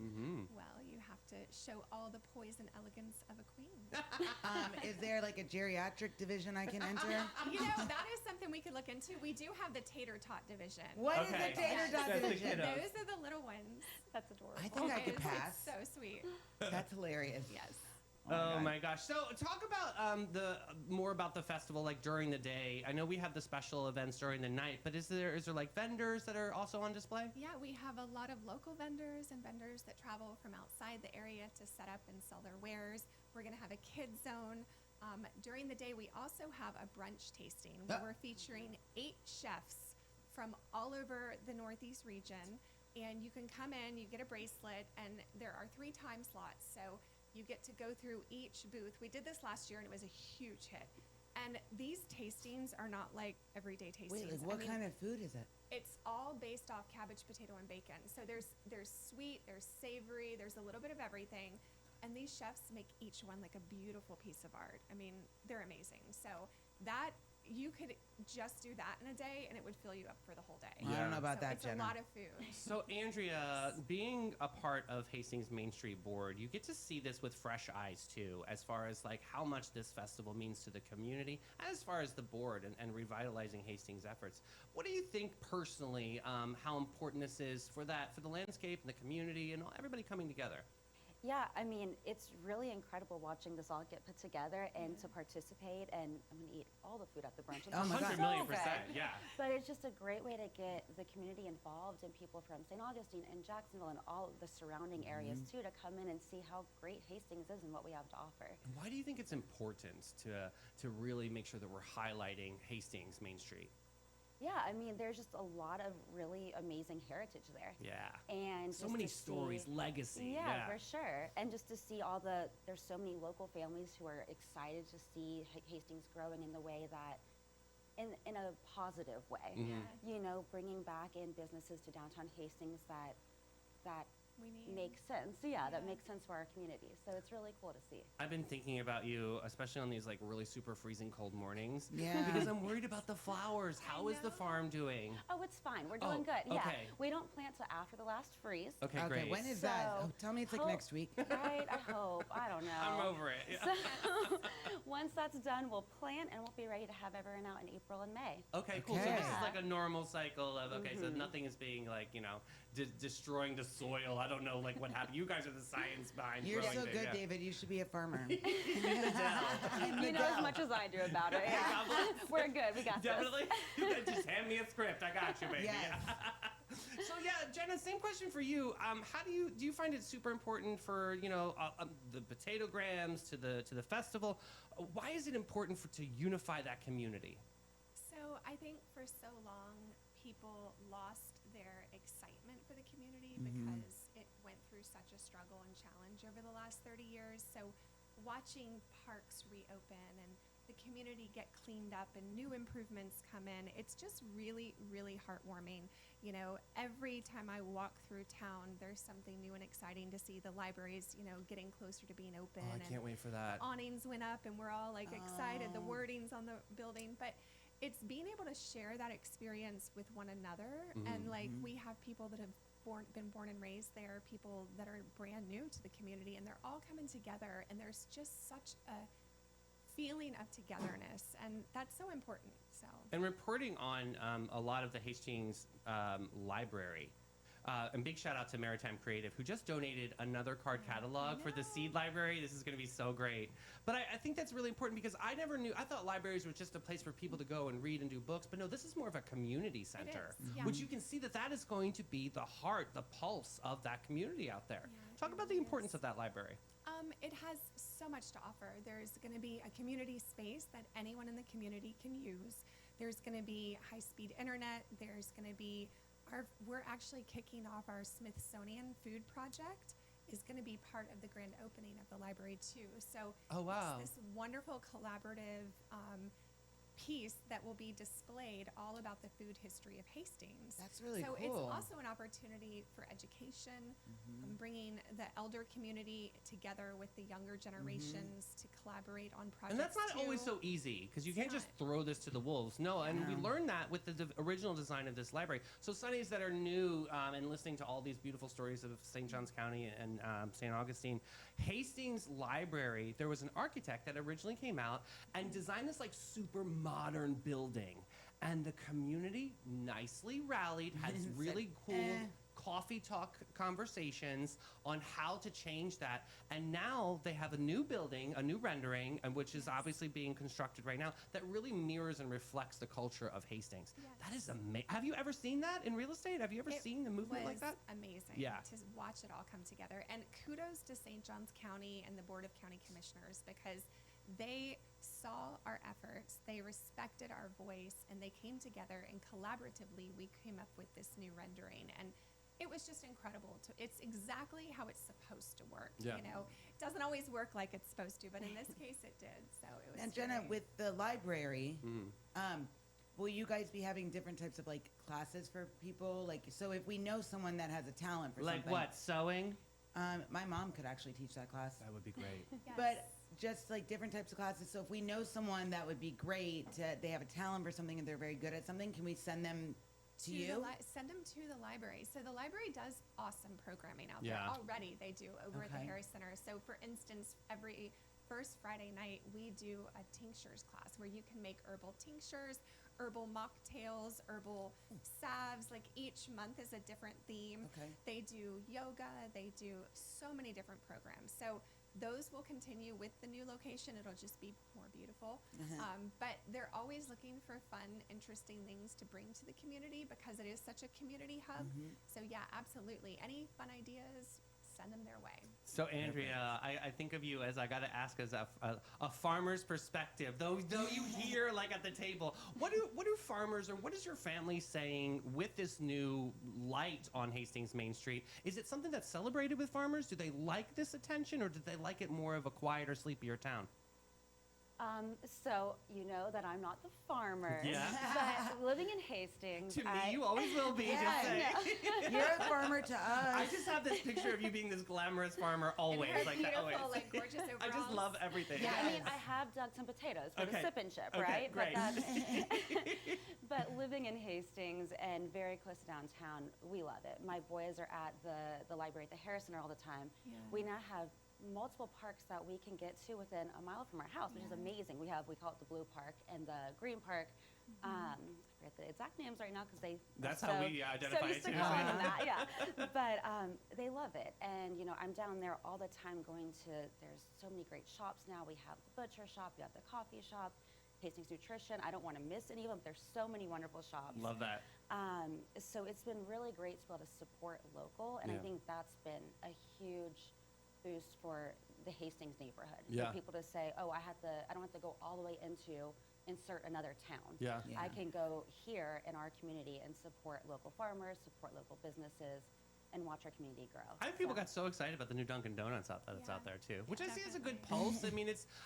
S1: Mm-hmm.
S5: Well, you have to show all the poise and elegance of a queen.
S2: Is there like a geriatric division I can enter?
S5: You know, that is something we could look into. We do have the tater tot division.
S2: What is
S1: Okay.
S2: the tater
S5: Yes.
S2: tot
S1: That's the
S2: division?
S1: kiddo.
S5: Those are the little ones.
S6: That's adorable.
S2: I think I could
S5: It's
S2: pass.
S5: so sweet.
S2: That's hilarious.
S5: Yes.
S1: Oh
S2: God.
S1: my gosh! So talk about more about the festival, like during the day. I know we have the special events during the night, but is there like vendors that are also on display?
S5: Yeah, we have a lot of local vendors and vendors that travel from outside the area to set up and sell their wares. We're going to have a kids zone. During the day, we also have a brunch tasting where we're featuring 8 chefs from all over the Northeast region. And you can come in, you get a bracelet, and there are 3 time slots. So you get to go through each booth. We did this last year, and it was a huge hit. And these tastings are not like everyday tastings.
S2: Wait, like what kind of food is it?
S5: It's all based off cabbage, potato, and bacon. So there's sweet, there's savory, there's a little bit of everything. And these chefs make each one like a beautiful piece of art. I mean, they're amazing. So that you could just do that in a day and it would fill you up for the whole day.
S2: I don't know about
S5: So
S2: that,
S5: it's
S2: Jenna.
S5: a lot of food.
S1: So, Andrea, being a part of Hastings Main Street Board, you get to see this with fresh eyes too, as far as like how much this festival means to the community, as far as the board and revitalizing Hastings' efforts. What do you think personally, how important this is for the landscape and the community and everybody coming together?
S6: Yeah, I mean, it's really incredible watching this all get put together and to participate. And I'm going to eat all the food at the brunch. It's
S2: Oh my God.
S1: 100 million
S6: so
S1: percent,
S6: good.
S1: yeah.
S6: But it's just a great way to get the community involved and people from St. Augustine and Jacksonville and all of the surrounding areas too to come in and see how great Hastings is and what we have to offer.
S1: Why do you think it's important to really make sure that we're highlighting Hastings Main Street?
S6: Yeah, I mean, there's just a lot of really amazing heritage there.
S1: Yeah.
S6: And
S1: So
S6: just
S1: many
S6: to
S1: stories,
S6: see-
S1: legacy.
S6: Yeah, for sure. And just to see there's so many local families who are excited to see Hastings growing in the way that, in a positive way.
S1: Mhm.
S6: You know, bringing back in businesses to downtown Hastings that
S5: We need.
S6: makes sense. Yeah, that
S5: Yeah.
S6: makes sense for our community. So it's really cool to see.
S1: I've been thinking about you, especially on these like really super freezing cold mornings.
S2: Yeah.
S1: Because I'm worried about the flowers. How is the
S5: know.
S1: farm doing?
S6: Oh, it's fine. We're
S1: Oh,
S6: doing good. Yeah.
S1: okay.
S6: We don't plant till after the last freeze.
S1: Okay,
S2: Okay,
S1: great.
S2: when is that?
S6: So,
S2: Oh, tell me it's like
S6: hope-
S2: next week.
S6: Right? I hope. I don't know.
S1: I'm over it. Yeah.
S6: So once that's done, we'll plant and we'll be ready to have everyone out in April and May.
S1: Okay, cool. So
S2: Okay.
S1: this is like a normal cycle of so nothing is being like destroying the soil. I don't know like what happened. You guys are the science behind.
S2: You're
S1: growing
S2: so
S1: things,
S2: good,
S1: yeah.
S2: David. You should be a farmer.
S6: You know as much as I do about it. Yeah. We're good. We got
S1: Definitely. You guys just hand me a script. I got you, baby.
S2: Yes.
S1: So yeah, Jenna, same question for you. How do you find it super important for the potato grams to the festival? Why is it important to unify that community?
S5: So I think for so long, people lost their excitement for the community because it went through such a struggle and challenge over the last 30 years. So watching parks reopen and the community get cleaned up and new improvements come in, it's just really, really heartwarming. You know, every time I walk through town, there's something new and exciting to see. The libraries, getting closer to being open.
S1: Oh, I can't
S5: and
S1: wait for that.
S5: awnings went up and we're all like excited, the wording's on the building, but it's being able to share that experience with one another. And like we have people that have been born and raised there, people that are brand new to the community, and they're all coming together, and there's just such a feeling of togetherness, and that's so important. So
S1: And reporting on a lot of the Hastings library. And big shout out to Maritime Creative, who just donated another card catalog for the Seed Library. This is going to be so great. But I think that's really important because I never knew, I thought libraries were just a place for people to go and read and do books. But no, this is more of a community center,
S5: is, yeah.
S1: which you can see that is going to be the heart, the pulse of that community out there.
S5: Yeah,
S1: Talk
S5: it
S1: about the
S5: really
S1: importance
S5: is.
S1: of that library.
S5: It has so much to offer. There's going to be a community space that anyone in the community can use. There's going to be high-speed internet. There's going to be we're actually kicking off our Smithsonian food project is going to be part of the grand opening of the library too. So
S1: Oh, wow.
S5: it's this wonderful collaborative piece that will be displayed all about the food history of Hastings.
S2: That's really
S5: so
S2: cool.
S5: it's also an opportunity for education, bringing the elder community together with the younger generations to collaborate on projects.
S1: And that's not always
S5: too.
S1: so easy because you
S5: It's
S1: can't just
S5: not.
S1: throw this to the wolves. No, and we
S2: No.
S1: learned that with the original design of this library. So Sunnies that are new and listening to all these beautiful stories of St. Johns County and St. Augustine, Hastings Library, there was an architect that originally came out and designed this like super modern building. And the community nicely rallied, had
S2: Said,
S1: really cool
S2: "Eh."
S1: coffee talk conversations on how to change that. And now they have a new building, a new rendering, and which is obviously being constructed right now, that really mirrors and reflects the culture of Hastings.
S5: Yes.
S1: That is amazing. Have you ever seen that in real estate? Have you ever
S5: It
S1: seen a movement like
S5: was
S1: that?
S5: amazing
S1: Yeah.
S5: to watch it all come together. And kudos to St. Johns County and the Board of County Commissioners because they saw our efforts, they respected our voice, and they came together and collaboratively we came up with this new rendering. And it was just incredible. It's exactly how it's supposed to work.
S1: Yeah.
S5: It doesn't always work like it's supposed to, but in this case it did. So it was
S2: And Jenna,
S5: great.
S2: with the library,
S1: Mm-hmm.
S2: will you guys be having different types of like classes for people? Like, so if we know someone that has a talent for
S1: Like
S2: something,
S1: what? Sewing?
S2: my mom could actually teach that class.
S1: That would be great.
S5: Yes.
S2: But just like different types of classes. So if we know someone that would be great, they have a talent for something and they're very good at something, can we send them to you?
S5: Send them to the library. So the library does awesome programming out there
S1: Yeah.
S5: already. They do over at the
S2: Okay.
S5: Harris Center. So for instance, every first Friday night, we do a tinctures class where you can make herbal tinctures, herbal mocktails, herbal salves. Like each month is a different theme.
S2: Okay.
S5: They do yoga. They do so many different programs. So those will continue with the new location. It'll just be more beautiful. But they're always looking for fun, interesting things to bring to the community because it is such a community hub. So yeah, absolutely. Any fun ideas, send them their way.
S1: So Andrea, I think of you as I got to ask as a farmer's perspective. Though you hear like at the table, what do farmers or what is your family saying with this new light on Hastings Main Street? Is it something that's celebrated with farmers? Do they like this attention, or do they like it more of a quieter, sleepier town?
S6: So you know that I'm not the farmer.
S1: Yeah.
S6: But living in Hastings,
S1: To me, you always will be. Just saying.
S2: You're a farmer to us.
S1: I just have this picture of you being this glamorous farmer always,
S5: And her
S1: like that.
S5: beautiful,
S1: Always.
S5: like gorgeous overalls.
S1: I just love everything.
S6: yeah, I mean, I have dug some potatoes for
S1: Okay.
S6: the sip and ship,
S1: Okay,
S6: right?
S1: great.
S6: But living in Hastings and very close to downtown, we love it. My boys are at the library at the Harris Center all the time.
S5: Yeah.
S6: We now have multiple parks that we can get to within a mile from our house, which is amazing. We call it the Blue Park and the Green Park. I forget the exact names right now because they.
S1: That's
S6: are
S1: how
S6: so-
S1: we identify
S6: so
S1: it
S6: used to
S1: too.
S6: calling them that, yeah. But they love it, and you know, I'm down there all the time going to. There's so many great shops now. We have the butcher shop, we have the coffee shop, Hastings Nutrition. I don't want to miss any of them. There's so many wonderful shops.
S1: Love that.
S6: So it's been really great to be able to support local, and
S1: Yeah.
S6: I think that's been a huge boost for the Hastings neighborhood.
S1: Yeah.
S6: For people to say, oh, I don't have to go all the way into insert another town.
S1: Yeah.
S2: Yeah.
S6: I can go here in our community and support local farmers, support local businesses, and watch our community grow.
S1: I think people
S6: So-
S1: got so excited about the new Dunkin' Donuts that's
S5: Yeah.
S1: out there too, which I see as a good
S5: Definitely.
S1: pulse.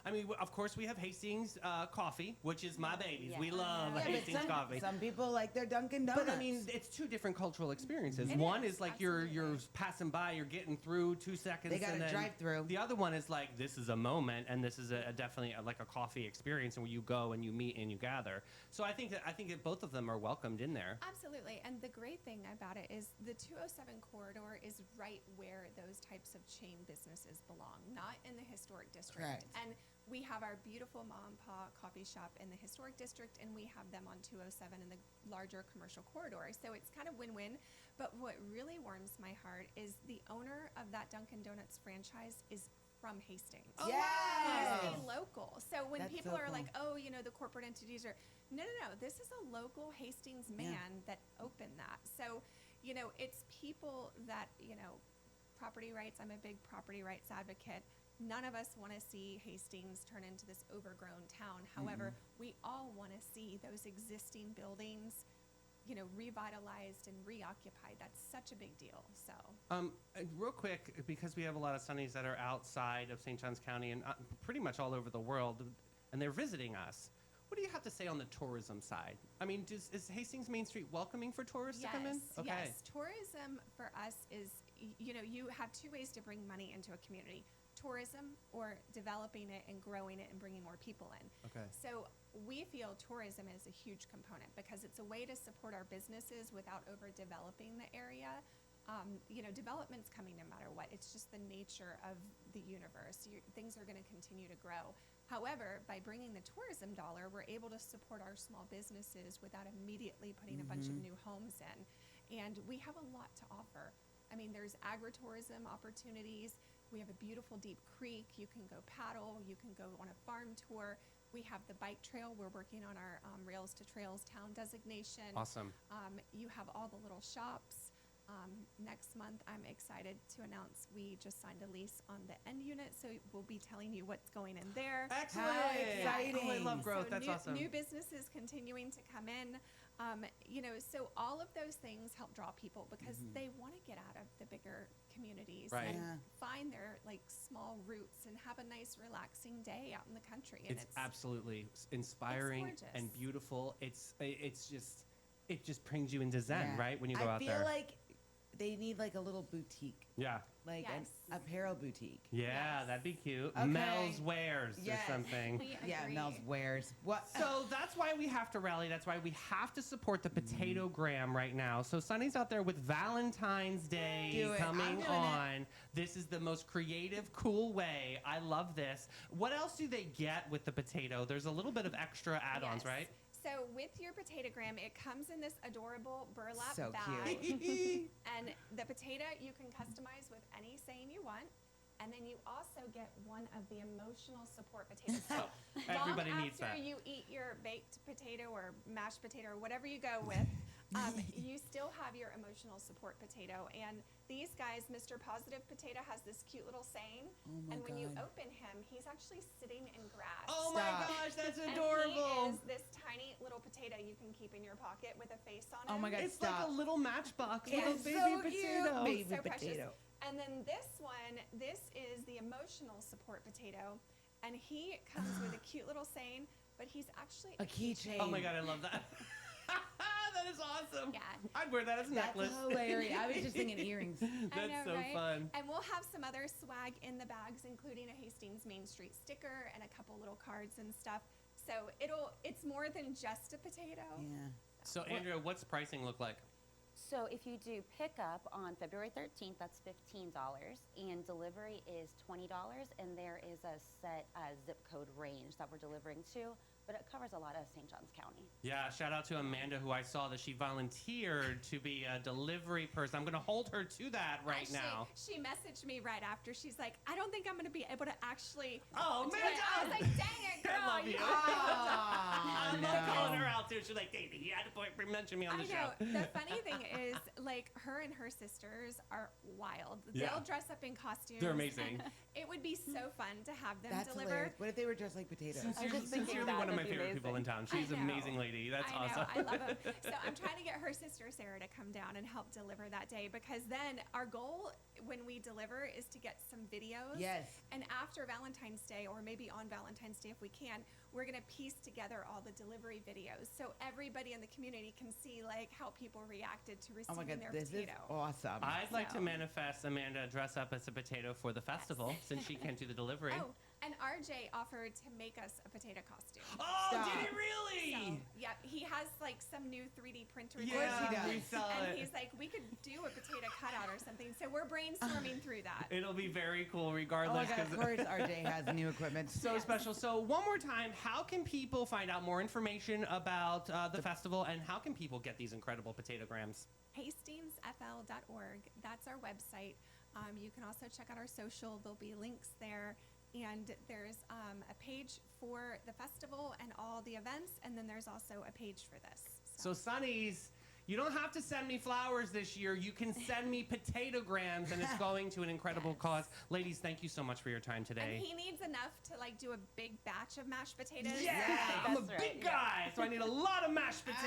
S1: I mean, of course we have Hastings coffee, which is my babies.
S6: Yeah.
S1: We love
S2: Yeah, but
S1: Hastings coffee.
S2: some people like their Dunkin' Donuts.
S1: But I mean, it's two different cultural experiences.
S5: It
S1: One
S5: is,
S1: is like you're
S5: absolutely.
S1: passing by, you're getting through 2 seconds.
S2: They got
S1: and
S2: a
S1: then
S2: drive-through.
S1: The other one is like this is a moment, and this is definitely like a coffee experience, and where you go and you meet and you gather. So I think that both of them are welcomed in there.
S5: Absolutely. And the great thing about it is the 207 corridor is right where those types of chain businesses belong, not in the historic district.
S2: Correct.
S5: And we have our beautiful Ma and Pa coffee shop in the historic district, and we have them on 207 in the larger commercial corridor. So it's kind of win-win. But what really warms my heart is the owner of that Dunkin' Donuts franchise is from Hastings.
S1: Oh,
S2: Yes.
S5: He's a local. So when
S2: That's
S5: people
S2: so
S5: are
S2: cool.
S5: like, oh, you know, the corporate entities are, no. This is a local Hastings man that opened that. So, you know, it's people that, you know, property rights. I'm a big property rights advocate. None of us want to see Hastings turn into this overgrown town. However, we all want to see those existing buildings, you know, revitalized and reoccupied. That's such a big deal. So.
S1: Real quick, because we have a lot of Sunnies that are outside of St. Johns County and pretty much all over the world, and they're visiting us. What do you have to say on the tourism side? I mean, is Hastings Main Street welcoming for tourists to come in?
S5: Yes. Tourism for us is, you know, you have two ways to bring money into a community. Tourism or developing it and growing it and bringing more people in.
S1: Okay.
S5: So we feel tourism is a huge component because it's a way to support our businesses without overdeveloping the area. You know, development's coming no matter what. It's just the nature of the universe. Things are going to continue to grow. However, by bringing the tourism dollar, we're able to support our small businesses without immediately putting a bunch of new homes in. And we have a lot to offer. I mean, there's agritourism opportunities. We have a beautiful deep creek. You can go paddle. You can go on a farm tour. We have the bike trail. We're working on our Rails to Trails town designation.
S1: Awesome.
S5: You have all the little shops. Next month, I'm excited to announce we just signed a lease on the end unit, so we'll be telling you what's going in there.
S1: Excellent.
S2: How
S1: Oh, I love
S2: exciting.
S1: growth.
S5: So
S1: That's
S5: new,
S1: awesome.
S5: New businesses continuing to come in. You know, so all of those things help draw people because they want to get out of the bigger communities
S1: Right.
S5: and
S2: Yeah.
S5: find their like small roots and have a nice relaxing day out in the country. And
S1: It's absolutely inspiring
S5: gorgeous.
S1: and beautiful. It just brings you into Zen,
S2: Yeah.
S1: right? When you go
S2: I
S1: out
S2: feel
S1: there.
S2: like they need like a little boutique,
S1: Yeah.
S2: like
S5: Yes.
S2: an apparel boutique.
S1: Yeah, that'd be cute.
S2: Okay.
S1: Mel's Wares
S2: Yes.
S1: or something.
S5: We
S2: Yeah,
S5: agree.
S2: Mel's Wares. What?
S1: So that's why we have to rally. That's why we have to support the Potato Gram right now. So Sunny's out there with Valentine's Day
S2: Do it. I'm
S1: coming
S2: doing it.
S1: on. This is the most creative, cool way. I love this. What else do they get with the potato? There's a little bit of extra add-ons,
S5: Yes.
S1: right?
S5: So with your potato gram, it comes in this adorable burlap
S2: So
S5: bag.
S2: cute.
S5: And the potato you can customize with any saying you want. And then you also get one of the emotional support potatoes. So
S1: Everybody
S5: long
S1: needs
S5: after
S1: that.
S5: you eat your baked potato or mashed potato or whatever you go with, you still have your emotional support potato. And these guys, Mr. Positive Potato has this cute little saying.
S2: Oh my
S5: and when you
S2: God.
S5: open him, he's actually sitting in grass.
S1: Oh my
S2: Stop.
S1: gosh, that's
S5: And
S1: adorable.
S5: he is this tiny little potato you can keep in your pocket with a face on
S2: Oh
S5: him.
S2: my God.
S1: It's like
S2: Stop.
S1: a little matchbox,
S5: It's
S1: little baby
S2: so
S1: potato.
S2: cute. Baby
S5: So precious.
S2: potato.
S5: And then this one, this is the emotional support potato. And he comes with a cute little saying, but he's actually
S2: A keychain.
S1: Oh my God, I love that. That is awesome.
S5: Yeah.
S1: I'd wear that as a
S2: That's
S1: necklace.
S2: hilarious. I was just thinking earrings.
S5: I
S1: That's
S5: know,
S1: so
S5: right?
S1: fun.
S5: And we'll have some other swag in the bags, including a Hastings Main Street sticker and a couple little cards and stuff. So it's more than just a potato.
S2: Yeah.
S1: So Andrea, what's pricing look like?
S6: So if you do pickup on February 13th, that's $15, and delivery is $20, and there is a set zip code range that we're delivering to, but it covers a lot of St. Johns County.
S1: Yeah, shout out to Amanda, who I saw that she volunteered to be a delivery person. I'm going to hold her to that right
S5: Actually,
S1: now.
S5: she messaged me right after. She's like, I don't think I'm going to be able to actually
S1: Oh,
S5: do
S1: Amanda!
S5: it. I was like, dang it, girl.
S1: I love you.
S2: Oh,
S1: I love
S2: no.
S1: calling her out too. She's like, David, you had to mention me on
S5: I
S1: the
S5: know.
S1: show.
S5: The funny thing is, like, her and her sisters are wild.
S1: Yeah.
S5: They'll dress up in costumes.
S1: They're amazing.
S5: It would be so fun to have them
S2: That's
S5: deliver.
S2: hilarious. What if they were dressed like potatoes?
S1: Sincerely,
S6: just thinking
S1: sincerely
S6: that.
S1: one of my
S6: That'd be
S1: favorite people in town. She's
S5: I
S1: an
S5: know.
S1: amazing lady. That's
S5: I
S1: awesome.
S5: know, I love them. So I'm trying to get her sister Sarah to come down and help deliver that day, because then our goal when we deliver is to get some videos.
S2: Yes.
S5: And after Valentine's Day, or maybe on Valentine's Day if we can, we're going to piece together all the delivery videos so everybody in the community can see like how people reacted to
S2: Oh
S5: receiving
S2: my God,
S5: their
S2: this
S5: potato.
S2: is awesome.
S1: I'd like to
S5: So-
S1: manifest Amanda dress up as a potato for the festival since she can't do the delivery.
S5: Oh, and RJ offered to make us a potato costume.
S1: Oh,
S2: Stop.
S1: did he really?
S5: So, yeah, he has like some new 3D printers.
S1: Yeah,
S2: course he does.
S1: we saw
S5: And
S1: it.
S5: he's like, we could do a potato cutout or something. So we're brainstorming through that.
S1: It'll be very cool
S2: Oh my
S1: regardless.
S2: God, of
S1: 'cause-
S2: course RJ has new equipment.
S1: So
S5: Yes.
S1: special. So one more time, how can people find out more information about the festival, and how can people get these incredible potato grams?
S5: HastingsFL.org. That's our website. You can also check out our social. There'll be links there. And there's a page for the festival and all the events. And then there's also a page for this.
S1: So Sonny's, you don't have to send me flowers this year. You can send me potato grams, and it's going to an incredible cause. Ladies, thank you so much for your time
S5: And
S1: today.
S5: he needs enough to like do a big batch of mashed potatoes.
S1: Yeah, I'm a
S6: That's
S1: big
S6: right,
S1: guy, so I need a lot of mashed potatoes.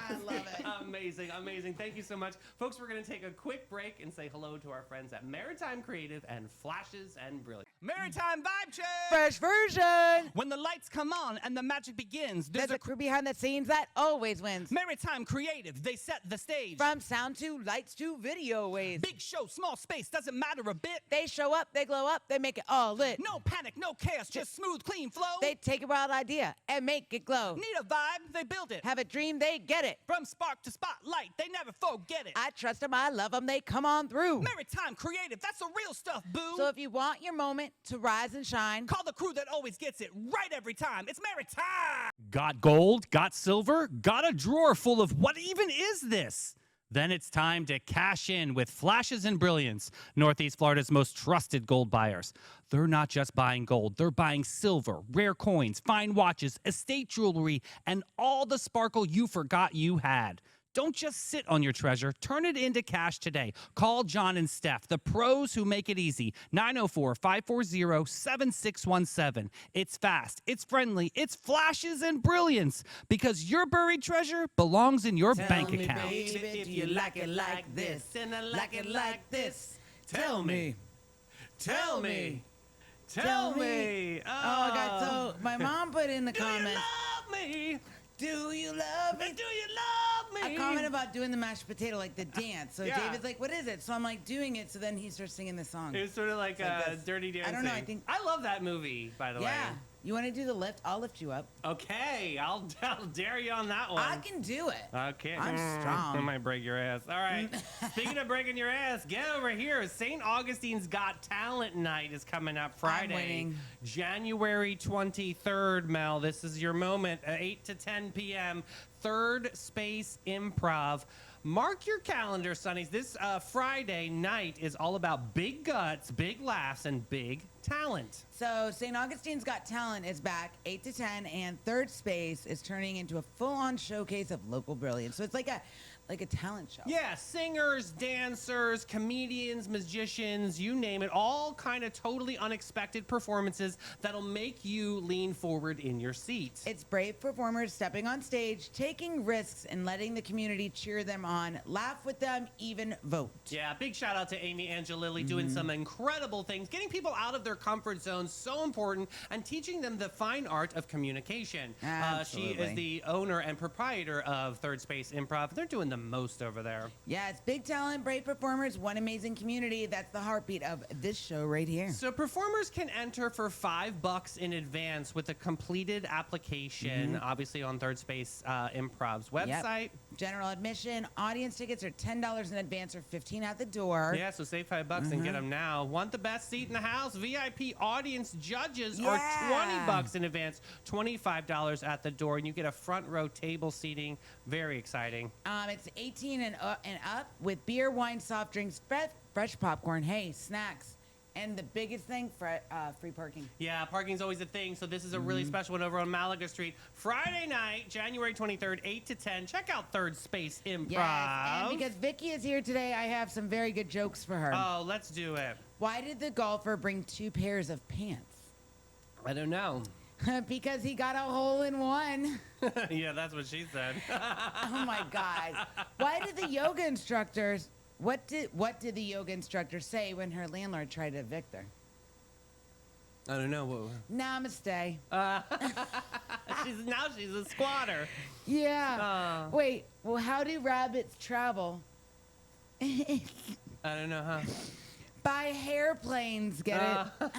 S2: I love it.
S1: Amazing, amazing. Thank you so much. Folks, we're going to take a quick break and say hello to our friends at Maritime Creative and Flashes and Brilliance.
S3: Maritime Vibe Check!
S2: Fresh version.
S3: When the lights come on and the magic begins,
S2: There's a crew behind the scenes that always wins.
S3: Maritime Creative, they set the stage.
S2: From sound to lights to video waves.
S3: Big show, small space, doesn't matter a bit.
S2: They show up, they glow up, they make it all lit.
S3: No panic, no chaos, just smooth, clean flow.
S2: They take a wild idea and make it glow.
S3: Need a vibe, they build it.
S2: Have a dream, they get it.
S3: From spark to spotlight, they never forget it.
S2: I trust them, I love them, they come on through.
S3: Maritime Creative, that's the real stuff, boo.
S2: So if you want your moment to rise and shine,
S3: Call the crew that always gets it right every time. It's Maritime. Got gold? Got silver? Got a drawer full of what even is this? Then it's time to cash in with Flashes and Brilliance, Northeast Florida's most trusted gold buyers. They're not just buying gold, they're buying silver, rare coins, fine watches, estate jewelry, and all the sparkle you forgot you had. Don't just sit on your treasure. Turn it into cash today. Call John and Steph, the pros who make it easy. 904-540-7617. It's fast, it's friendly, it's Flashes and Brilliance, because your buried treasure belongs in your bank account.
S2: if you like it like this,
S1: and I
S2: like it like this.
S1: Tell me. Tell me. Tell me.
S2: Oh, I got so my mom put in the
S1: Do you
S2: comments.
S1: love me?
S2: Do you love me?
S1: Do you love me?
S2: I comment about doing the mashed potato, like the dance. So
S1: Yeah.
S2: David's like, what is it? So I'm like, doing it. So then he starts singing the song.
S1: It was sort of like
S2: this.
S1: Dirty Dancing.
S2: I don't know, I think-
S1: I love that movie, by the way.
S2: Yeah. You want to do the lift? I'll lift you up.
S1: Okay, I'll dare you on that one.
S2: I can do it.
S1: Okay.
S2: I'm strong.
S1: I might break your ass. All right. Speaking of breaking your ass, get over here. St. Augustine's Got Talent Night is coming up Friday,
S2: waiting.
S1: January 23rd, Mel. This is your moment, 8 to 10 p.m., Third Space Improv. Mark your calendar, Sonnies. This Friday night is all about big guts, big laughs, and big talent.
S2: So St. Augustine's Got Talent is back 8 to 10, and Third Space is turning into a full-on showcase of local brilliance. So it's like a talent show.
S1: Yeah, singers, dancers, comedians, magicians, you name it, all kind of totally unexpected performances that'll make you lean forward in your seat.
S2: It's brave performers stepping on stage, taking risks, and letting the community cheer them on, laugh with them, even vote.
S1: Yeah, big shout out to Amy Angelilli doing some incredible things, getting people out of their comfort zones, so important, and teaching them the fine art of communication. She
S2: Absolutely.
S1: is the owner and proprietor of Third Space Improv. They're doing the most over there.
S2: Yeah, it's big talent, brave performers, one amazing community. That's the heartbeat of this show right here.
S1: So performers can enter for $5 in advance with a completed application, obviously on Third Space Improv's website.
S2: Yep. General admission, audience tickets are $10 in advance or $15 at the door.
S1: Yeah, so save $5 and get them now. Want the best seat in the house? VIP audience judges are
S2: Yeah.
S1: $20 in advance, $25 at the door, and you get a front row table seating. Very exciting.
S2: It's 18 and up with beer, wine, soft drinks, fresh popcorn, hey, snacks, and the biggest thing, free parking.
S1: Yeah, parking's always a thing, so this is a really special one over on Malaga Street. Friday night, January 23rd, 8 to 10. Check out Third Space Improv.
S2: Yes, and because Vicky is here today, I have some very good jokes for her.
S1: Oh, let's do it.
S2: Why did the golfer bring 2 pairs of pants?
S1: I don't know.
S2: Because he got a hole in one.
S1: Yeah, that's what she said.
S2: Oh my God. Why did the yoga instructors, what did the yoga instructor say when her landlord tried to evict her?
S1: I don't know.
S2: Namaste.
S1: She's a squatter.
S2: Yeah. Wait, well, how do rabbits travel?
S1: I don't know, huh?
S2: By hairplanes, get it?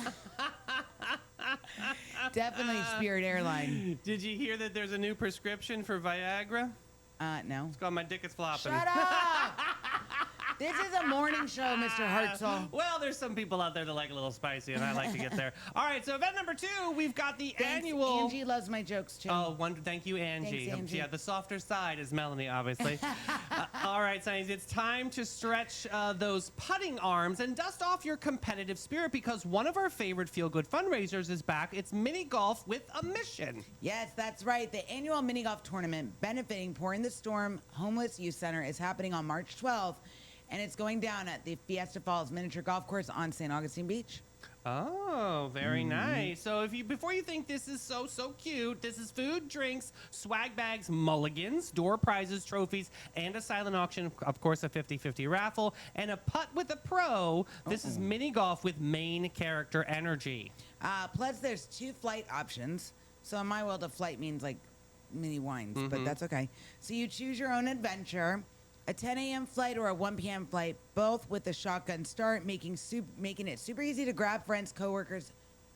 S2: Definitely Spirit Airline.
S1: Did you hear that there's a new prescription for Viagra?
S2: No.
S1: It's called My Dick is Flopping.
S2: Shut up! This is a morning show, Mr. Hartzell.
S1: Well, there's some people out there that like a little spicy, and I like to get there. All right, so event number 2, we've got the
S2: Thanks,
S1: annual.
S2: Angie loves my jokes, too.
S1: Oh, thank you, Angie.
S2: Thanks, Angie.
S1: Yeah, the softer side is Melanie, obviously. All right, Sonnies, it's time to stretch those putting arms and dust off your competitive spirit because one of our favorite feel-good fundraisers is back. It's mini golf with a mission.
S2: Yes, that's right. The annual mini golf tournament benefiting Pour in the Storm Homeless Youth Center is happening on March 12th, and it's going down at the Fiesta Falls Miniature Golf Course on St. Augustine Beach.
S1: Oh, very nice. So before you think this is so cute, this is food, drinks, swag bags, mulligans, door prizes, trophies, and a silent auction, of course, a 50-50 raffle, and a putt with a pro. This is mini golf with main character energy.
S2: Plus, there's 2 flight options. So in my world, a flight means like mini wines, but that's okay. So you choose your own adventure. A 10 a.m. flight or a 1 p.m. flight, both with a shotgun start, making it super easy to grab friends, coworkers,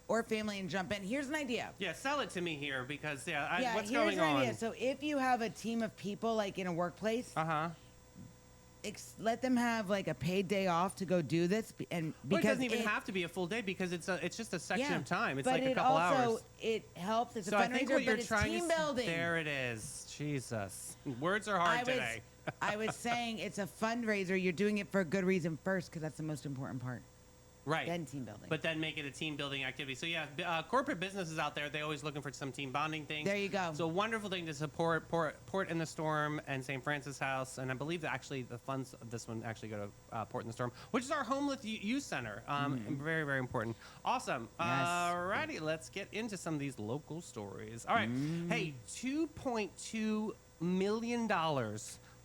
S2: or family and jump in. Here's an idea.
S1: Yeah, sell it to me here because, what's
S2: Here's
S1: going
S2: an
S1: on?
S2: idea. So if you have a team of people, like in a workplace, let them have like a paid day off to go do this. And
S1: Well, it
S2: because
S1: doesn't even have to be a full day because it's just a section of time. It's
S2: but
S1: like a
S2: it
S1: couple
S2: also,
S1: hours.
S2: It helps. It's
S1: So
S2: a
S1: I think
S2: fundraiser,
S1: what you're
S2: but it's
S1: trying
S2: team
S1: to
S2: building.
S1: There it is. Jesus. Words are hard today.
S2: I was saying it's a fundraiser. You're doing it for a good reason first because that's the most important part.
S1: Right.
S2: Then team building.
S1: But then make it a team building activity. So yeah, corporate businesses out there, they're always looking for some team bonding things.
S2: There you go.
S1: So a wonderful thing to support Port in the Storm and St. Francis House. And I believe that actually the funds of this one actually go to Port in the Storm, which is our homeless youth center. Very, very important. Awesome.
S2: Yes.
S1: Alrighty, let's get into some of these local stories. All right. Hey, $2.2 million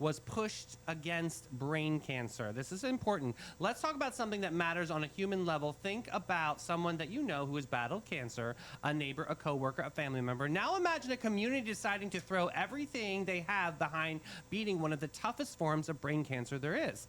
S1: was pushed against brain cancer. This is important. Let's talk about something that matters on a human level. Think about someone that you know who has battled cancer, a neighbor, a coworker, a family member. Now imagine a community deciding to throw everything they have behind beating one of the toughest forms of brain cancer there is.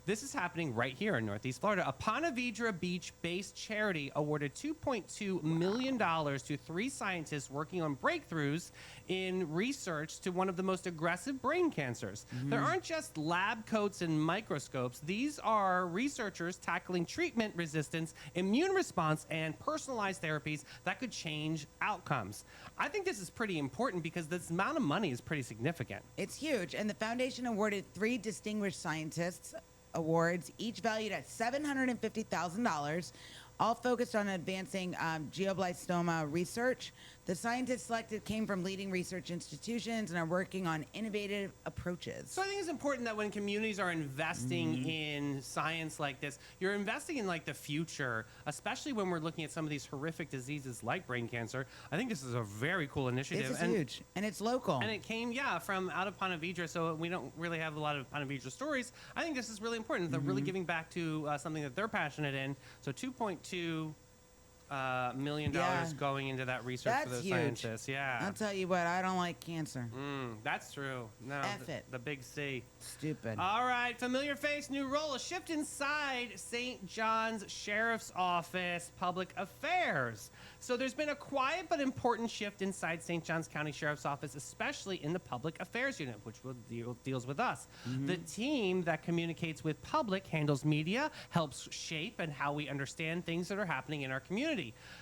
S1: This is happening right here in Northeast Florida. A Ponte Vedra Beach-based charity awarded $2.2 million to 3 scientists working on breakthroughs in research to one of the most aggressive brain cancers. There aren't just lab coats and microscopes. These are researchers tackling treatment resistance, immune response, and personalized therapies that could change outcomes. I think this is pretty important because this amount of money is pretty significant.
S2: It's huge, and the foundation awarded 3 distinguished scientists awards, each valued at $750,000, all focused on advancing glioblastoma research. The scientists selected came from leading research institutions and are working on innovative approaches.
S1: So I think it's important that when communities are investing in science like this, you're investing in like the future, especially when we're looking at some of these horrific diseases like brain cancer. I think this is a very cool initiative.
S2: This is huge, and it's local.
S1: And it came, from out of Ponte Vedra, so we don't really have a lot of Ponte Vedra stories. I think this is really important. They're really giving back to something that they're passionate in. So $2.2 million going into that research
S2: That's
S1: for those
S2: huge.
S1: scientists. Yeah.
S2: I'll tell you what, I don't like cancer.
S1: That's true. No,
S2: F it.
S1: The big C.
S2: Stupid.
S1: All right, familiar face, new role. A shift inside St. John's Sheriff's Office, Public Affairs. So there's been a quiet but important shift inside St. John's County Sheriff's Office, especially in the Public Affairs Unit, which deals with us. The team that communicates with public handles media, helps shape and how we understand things that are happening in our community.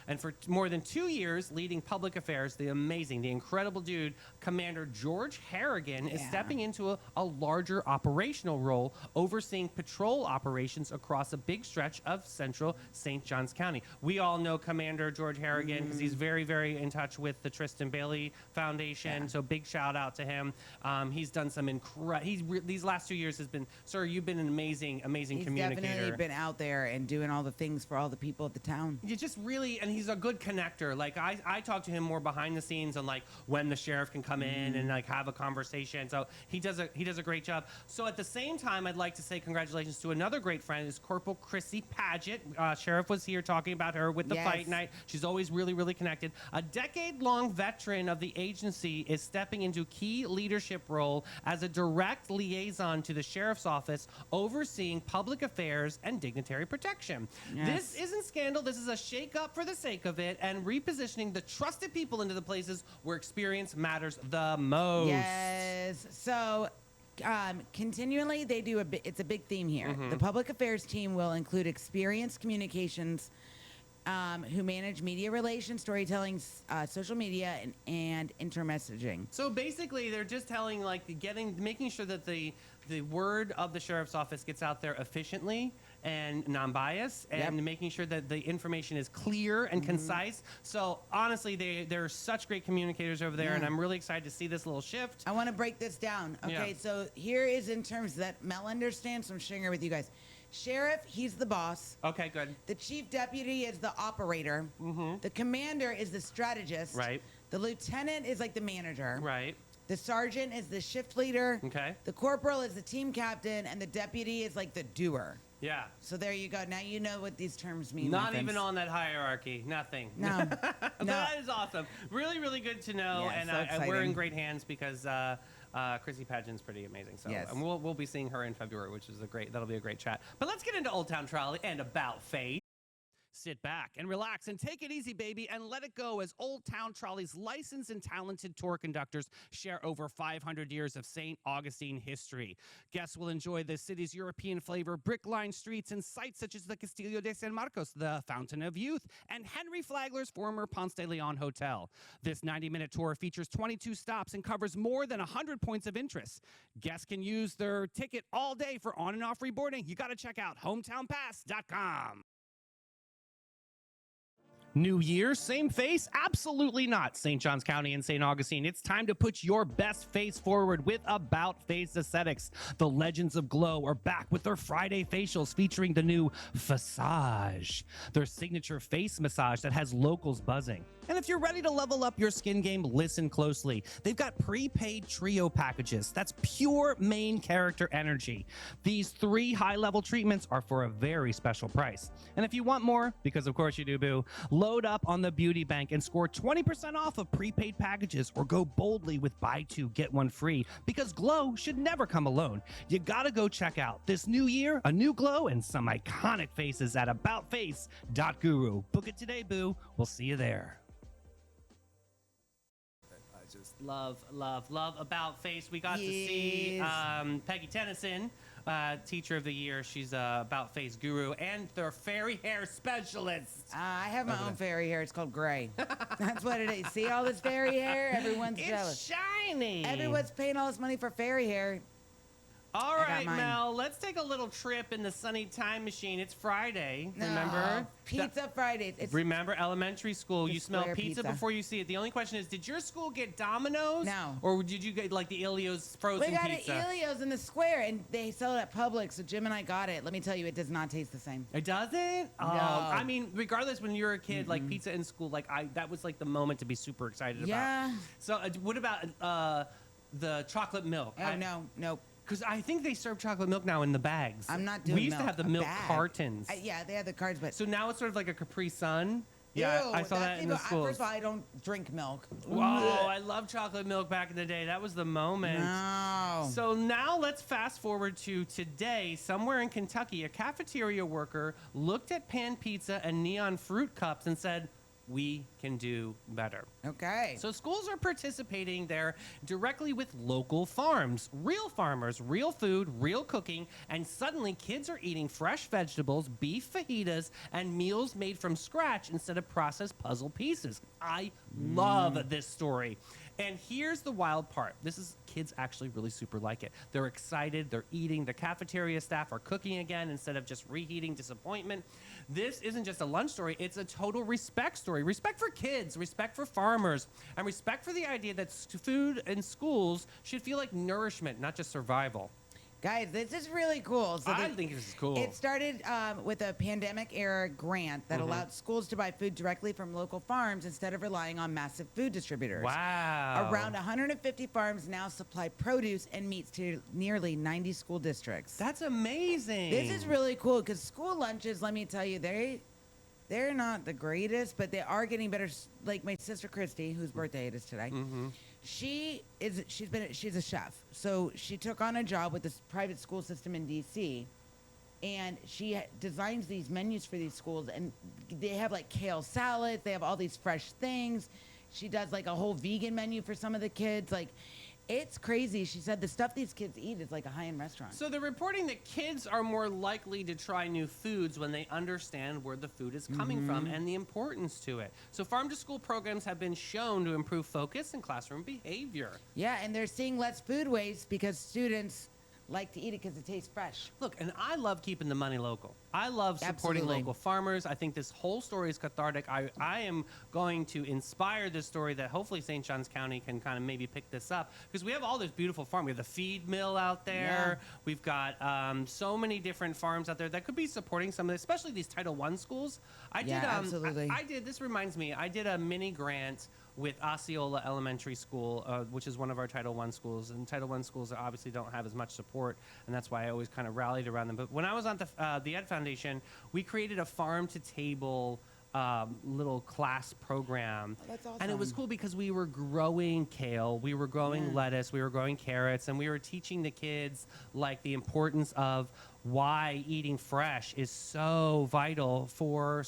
S1: And for more than 2 years, leading public affairs, the incredible dude, Commander George Harrigan, is stepping into a larger operational role, overseeing patrol operations across a big stretch of central St. Johns County. We all know Commander George Harrigan because he's very, very in touch with the Tristan Bailey Foundation. So big shout out to him. He's done some these last 2 years has been, sir, you've been an amazing communicator.
S2: He's definitely been out there and doing all the things for all the people of the town.
S1: You just really, and he's a good connector. Like I talk to him more behind the scenes on like when the sheriff can come in and like have a conversation. So he does a great job. So at the same time, I'd like to say congratulations to another great friend, is Corporal Chrissy Paget. Sheriff was here talking about her with the fight night. She's always really, really connected. A decade-long veteran of the agency is stepping into key leadership role as a direct liaison to the sheriff's office, overseeing public affairs and dignitary protection. This isn't scandal. This is a shake-up for the sake of it and repositioning the trusted people into the places where experience matters the most.
S2: Yes. So continually, they do it's a big theme here. The public affairs team will include experienced communications who manage media relations, storytelling, social media, and intermessaging.
S1: So basically, they're just telling, making sure that the word of the sheriff's office gets out there efficiently and non-biased, and making sure that the information is clear and concise. So honestly, they're such great communicators over there, and I'm really excited to see this little shift.
S2: I want to break this down. Okay, so here is in terms that Mel understands, so I'm sharing it with you guys. Sheriff, he's the boss.
S1: Okay, good.
S2: The chief deputy is the operator. The commander is the strategist.
S1: Right.
S2: The lieutenant is like the manager.
S1: Right.
S2: The sergeant is the shift leader.
S1: Okay.
S2: The corporal is the team captain, and the deputy is like the doer.
S1: Yeah.
S2: So there you go. Now you know what these terms mean.
S1: Not even on that hierarchy. Nothing.
S2: No.
S1: That is awesome. Really, really good to know.
S2: Yeah,
S1: And
S2: so
S1: we're in
S2: exciting.
S1: great hands because Chrissy Pageant's pretty amazing. So
S2: Yes.
S1: and we'll be seeing her in February, which is that'll be a great chat. But let's get into Old Town Trolley and about fate.
S3: Sit back and relax and take it easy, baby, and let it go as Old Town Trolley's licensed and talented tour conductors share over 500 years of St. Augustine history. Guests will enjoy the city's European flavor, brick-lined streets, and sites such as the Castillo de San Marcos, the Fountain of Youth, and Henry Flagler's former Ponce de Leon Hotel. This 90-minute tour features 22 stops and covers more than 100 points of interest. Guests can use their ticket all day for on- and off-reboarding. You got to check out hometownpass.com. New year, same face? Absolutely not. St. Johns County and St. Augustine, it's time to put your best face forward with About Face Aesthetics. The Legends of Glow are back with their Friday facials featuring the new Fassage, their signature face massage that has locals buzzing.
S1: And if you're ready to level up your skin game, listen closely. They've got prepaid trio packages. That's pure main character energy. These 3 high-level treatments are for a very special price. And if you want more, because of course you do, boo, load up on the Beauty Bank and score 20% off of prepaid packages, or go boldly with buy 2, get 1 free, because glow should never come alone. You gotta go check out this new year, a new glow, and some iconic faces at aboutface.guru. Book it today, boo. We'll see you there. Love About Face. We got to see Peggy Tennyson, Teacher of the Year. She's About Face guru and their fairy hair specialist.
S2: I have my own fairy hair. It's called gray. That's what it is. See all this fairy hair? Everyone's jealous.
S1: It's shiny.
S2: Everyone's paying all this money for fairy hair.
S1: All right, Mel, let's take a little trip in the sunny time machine. It's Friday, remember?
S2: Pizza Friday.
S1: Remember elementary school, you smell
S2: square
S1: pizza before you see it. The only question is, did your school get Domino's?
S2: No.
S1: Or did you get like the Ilios frozen
S2: We got
S1: pizza?
S2: an Ilios in the square, and they sell it at Publix, so Jim and I got it. Let me tell you, it does not taste the same.
S1: It doesn't? Oh, I mean, regardless, when you were a kid, like pizza in school, like that was like the moment to be super excited about. So what about the chocolate milk?
S2: Oh, no.
S1: Because I think they serve chocolate milk now in the bags.
S2: I'm not doing
S1: We used to
S2: milk,
S1: have the
S2: a
S1: milk
S2: bag.
S1: cartons.
S2: Yeah, they have the cards, but...
S1: So now it's sort of like a Capri Sun. Yeah,
S2: Ew,
S1: I saw that in the schools.
S2: First of all, I don't drink milk.
S1: Whoa, I love chocolate milk back in the day. That was the moment.
S2: No.
S1: So now let's fast forward to today. Somewhere in Kentucky, a cafeteria worker looked at pan pizza and neon fruit cups and said, we can do better.
S2: Okay.
S1: So schools are participating there directly with local farms, real farmers, real food, real cooking, and suddenly kids are eating fresh vegetables, beef fajitas, and meals made from scratch instead of processed puzzle pieces. I love this story. And here's the wild part. Kids actually really super like it. They're excited, they're eating, the cafeteria staff are cooking again instead of just reheating disappointment. This isn't just a lunch story, it's a total respect story. Respect for kids, respect for farmers, and respect for the idea that food in schools should feel like nourishment, not just survival.
S2: Guys, this is really cool. So
S1: I think this is cool.
S2: It started with a pandemic-era grant that allowed schools to buy food directly from local farms instead of relying on massive food distributors.
S1: Wow.
S2: Around 150 farms now supply produce and meats to nearly 90 school districts.
S1: That's amazing.
S2: This is really cool because school lunches, let me tell you, they're not the greatest, but they are getting better. Like my sister Christy, whose birthday it is today. She's a chef, so she took on a job with this private school system in DC, and she designs these menus for these schools, and they have like kale salads, they have all these fresh things. She does like a whole vegan menu for some of the kids. Like, it's crazy. She said the stuff these kids eat is like a high-end restaurant.
S1: So they're reporting that kids are more likely to try new foods when they understand where the food is coming from and the importance to it. So farm-to-school programs have been shown to improve focus and classroom behavior.
S2: Yeah, and they're seeing less food waste because students like to eat it because it tastes fresh.
S1: Look, and I love keeping the money local. I love supporting
S2: Absolutely.
S1: local farmers. I think this whole story is cathartic. I am going to inspire this story that hopefully St. Johns County can kind of maybe pick this up, because we have all this beautiful farm. We have the feed mill out there.
S2: Yeah.
S1: We've got so many different farms out there that could be supporting some of this, especially these Title I schools.
S2: Absolutely.
S1: This reminds me, I did a mini grant with Osceola Elementary School, which is one of our Title I schools. And Title I schools obviously don't have as much support, and that's why I always kind of rallied around them. But when I was on the Ed Foundation, we created a farm-to-table little class program.
S2: Oh, that's awesome.
S1: And it was cool because we were growing kale, we were growing lettuce, we were growing carrots, and we were teaching the kids like the importance of why eating fresh is so vital for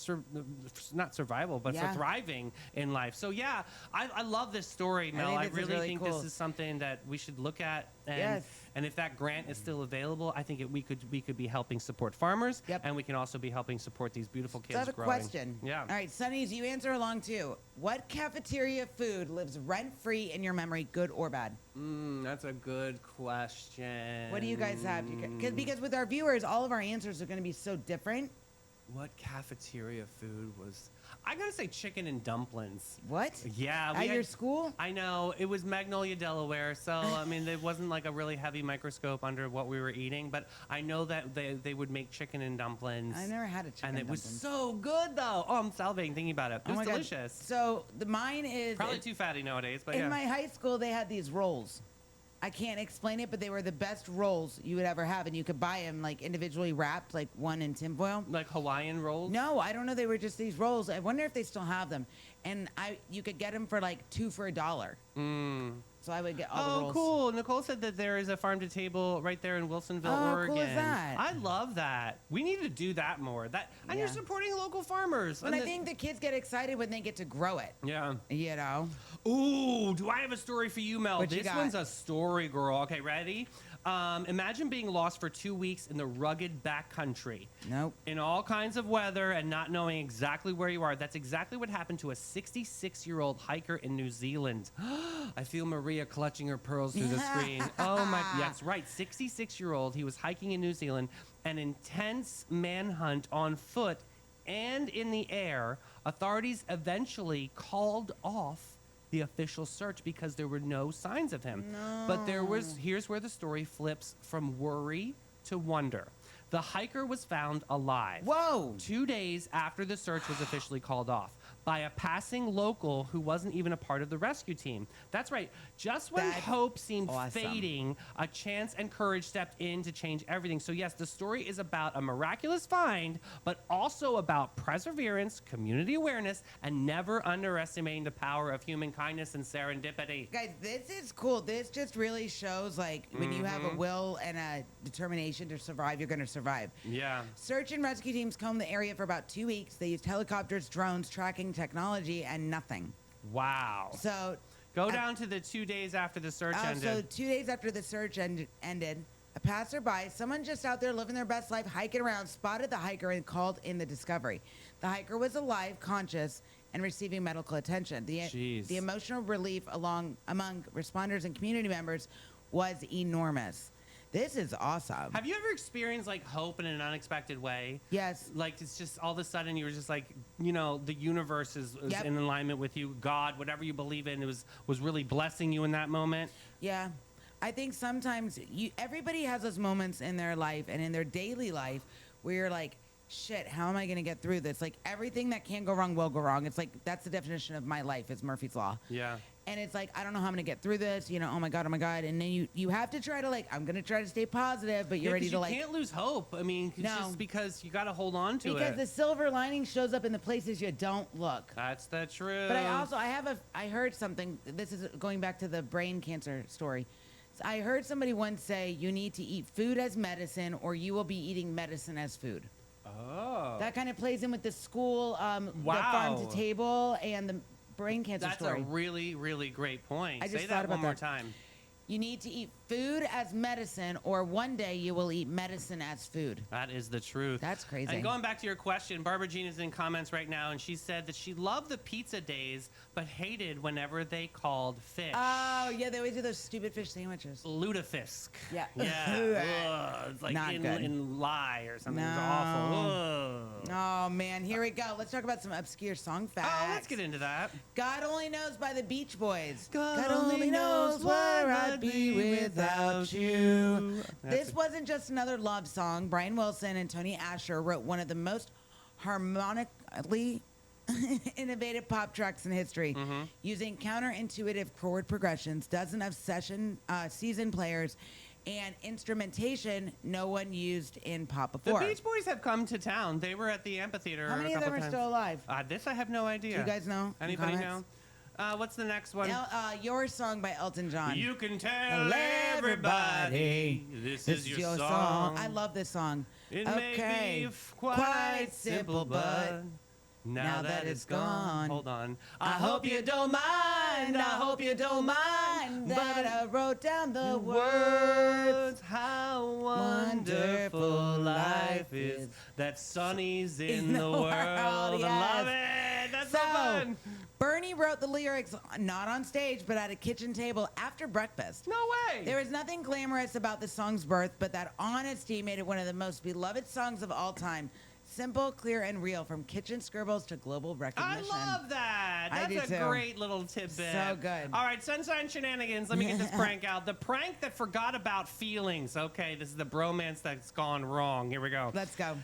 S1: not survival, but for thriving in life. So yeah, I love this story, Mel. I really think
S2: cool.
S1: this is something that we should look at. And,
S2: Yes.
S1: and if that grant is still available, I think we could be helping support farmers, and we can also be helping support these beautiful kids
S2: So I have a
S1: growing.
S2: question.
S1: Yeah.
S2: All right, Sonny's, you answer along too. What cafeteria food lives rent-free in your memory, good or bad?
S1: That's a good question.
S2: What do you guys have? Because with our viewers, all of our answers are going to be so different.
S1: What cafeteria food was? I gotta say chicken and dumplings.
S2: What?
S1: Yeah.
S2: At your school?
S1: I know. It was Magnolia, Delaware. So, I mean, there wasn't like a really heavy microscope under what we were eating. But I know that they would make chicken and dumplings.
S2: I never had a chicken
S1: And it was
S2: dumplings.
S1: so good, though. Oh, I'm salivating thinking about it. It
S2: Oh
S1: was
S2: my God.
S1: delicious.
S2: So mine is
S1: Probably too fatty nowadays, but
S2: in
S1: yeah.
S2: my high school. They had these rolls. I can't explain it, but they were the best rolls you would ever have, and you could buy them like individually wrapped, like one in tinfoil.
S1: Like Hawaiian rolls?
S2: No, I don't know. They were just these rolls. I wonder if they still have them. And you could get them for like $2 for $1. So I would get all the
S1: Oh,
S2: rolls.
S1: cool. Nicole said that there is a farm to table right there in Wilsonville,
S2: Oh,
S1: Oregon.
S2: cool is that?
S1: I love that. We need to do that more. And you're
S2: Yeah.
S1: supporting local farmers.
S2: And I think the kids get excited when they get to grow it.
S1: Yeah.
S2: You know?
S1: Ooh, do I have a story for you, Mel?
S2: What you
S1: This
S2: got?
S1: one's a story, girl. Okay, ready? Imagine being lost for 2 weeks in the rugged backcountry.
S2: Nope.
S1: In all kinds of weather and not knowing exactly where you are. That's exactly what happened to a 66-year-old hiker in New Zealand. I feel Maria clutching her pearls through the screen. Oh my, yes, right. 66-year-old. He was hiking in New Zealand. An intense manhunt on foot and in the air. Authorities eventually called off the official search because there were no signs of him. But here's where the story flips from worry to wonder. The hiker was found alive.
S2: Whoa.
S1: 2 days after the search was officially called off by a passing local who wasn't even a part of the rescue team. That's right. Just when
S2: That's
S1: hope seemed
S2: awesome.
S1: fading, a chance and courage stepped in to change everything. So yes, the story is about a miraculous find, but also about perseverance, community awareness, and never underestimating the power of human kindness and serendipity.
S2: Guys, this is cool. This just really shows, like, when you have a will and a determination to survive, you're going to survive.
S1: Yeah.
S2: Search and rescue teams combed the area for about 2 weeks. They used helicopters, drones, tracking technology, and nothing.
S1: Wow.
S2: So,
S1: Go down to the 2 days after the search ended.
S2: So 2 days after the search ended, a passerby, someone just out there living their best life, hiking around, spotted the hiker and called in the discovery. The hiker was alive, conscious, and receiving medical attention.
S1: Jeez.
S2: The emotional relief among responders and community members was enormous. This is awesome.
S1: Have you ever experienced like hope in an unexpected way?
S2: Yes.
S1: Like it's just all of a sudden you were just like, you know, the universe is
S2: Yep.
S1: in alignment with you. God, whatever you believe in, was really blessing you in that moment.
S2: Yeah. I think sometimes everybody has those moments in their life and in their daily life where you're like, shit, how am I going to get through this? Like everything that can go wrong will go wrong. It's like, that's the definition of my life is Murphy's Law.
S1: Yeah.
S2: And it's like, I don't know how I'm going to get through this, you know, oh my God. And then you have to try to like, I'm going to try to stay positive, but you're ready to
S1: you
S2: like.
S1: can't lose hope. I mean, it's
S2: No.
S1: just because you got to hold on to
S2: Because
S1: it.
S2: the silver lining shows up in the places you don't look.
S1: That's the truth.
S2: But I heard something, this is going back to the brain cancer story. So I heard somebody once say, you need to eat food as medicine or you will be eating medicine as food.
S1: Oh.
S2: That kind of plays in with the school, the
S1: Wow.
S2: farm to table and the brain cancer
S1: That's
S2: story.
S1: a really, really great point.
S2: I just
S1: Say
S2: thought
S1: that
S2: about
S1: one more
S2: that.
S1: time.
S2: You need to eat food as medicine, or one day you will eat medicine as food.
S1: That is the truth.
S2: That's crazy.
S1: And going back to your question, Barbara Jean is in comments right now, and she said that she loved the pizza days, but hated whenever they called fish.
S2: Oh, yeah, they always do those stupid fish sandwiches.
S1: Lutefisk.
S2: Yeah.
S1: Yeah. Ugh, it's like
S2: Not good.
S1: in lye or something. It's
S2: No.
S1: awful. Ugh.
S2: Oh, man, here we go. Let's talk about some obscure song facts.
S1: Oh, let's get into that.
S2: God Only Knows by the Beach Boys.
S1: God only knows where I'd be without you.
S2: This wasn't just another love song. Brian Wilson and Tony Asher wrote one of the most harmonically innovative pop tracks in history, using counterintuitive chord progressions, dozens of seasoned players, and instrumentation no one used in pop
S1: The
S2: before.
S1: Beach Boys have come to town. They were at the amphitheater.
S2: How many
S1: a
S2: of them
S1: couple
S2: are
S1: times.
S2: still alive?
S1: This I have no idea.
S2: Do you guys know?
S1: Anybody know?
S2: Comments?
S1: What's the next one?
S2: Your Song by Elton John.
S1: You can tell
S2: everybody
S1: everybody this is your song.
S2: I love this song.
S1: It may be quite simple, but now that it's gone. Hold on. I hope you don't mind. I hope you don't mind
S2: that I wrote down the
S1: words. How wonderful life is. That Sonny's in the world. I
S2: yes.
S1: love it. That's so
S2: So,
S1: fun.
S2: Bernie wrote the lyrics not on stage, but at a kitchen table after breakfast.
S1: No way.
S2: There was nothing glamorous about the song's birth, but that honesty made it one of the most beloved songs of all time. simple, clear, and real, from kitchen scribbles to global
S1: I
S2: recognition.
S1: love that.
S2: I
S1: That's
S2: do
S1: a
S2: too.
S1: great little tidbit.
S2: So good.
S1: All right, Sunshine Shenanigans. Let me get this prank out. The prank that forgot about feelings. Okay, this is the bromance that's gone wrong. Here we go.
S2: Let's go.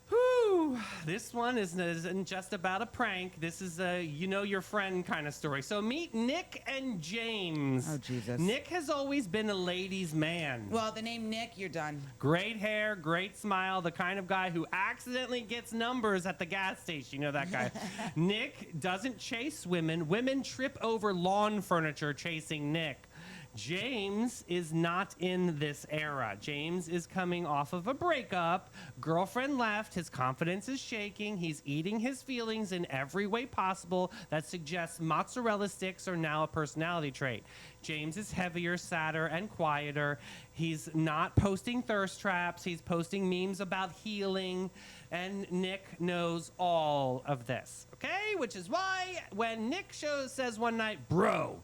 S1: Whew. This one isn't just about a prank. This is a your friend kind of story. So meet Nick and James.
S2: Oh, Jesus.
S1: Nick has always been a ladies' man.
S2: Well, the name Nick, you're done.
S1: Great hair, great smile, the kind of guy who accidentally gets numbers at the gas station. You know that guy. Nick doesn't chase women. Women trip over lawn furniture chasing Nick. James is not in this era. James is coming off of a breakup. Girlfriend left. His confidence is shaking. He's eating his feelings in every way possible that suggests mozzarella sticks are now a personality trait. James is heavier, sadder, and quieter. He's not posting thirst traps. He's posting memes about healing. And Nick knows all of this, okay? Which is why when Nick says one night, bro,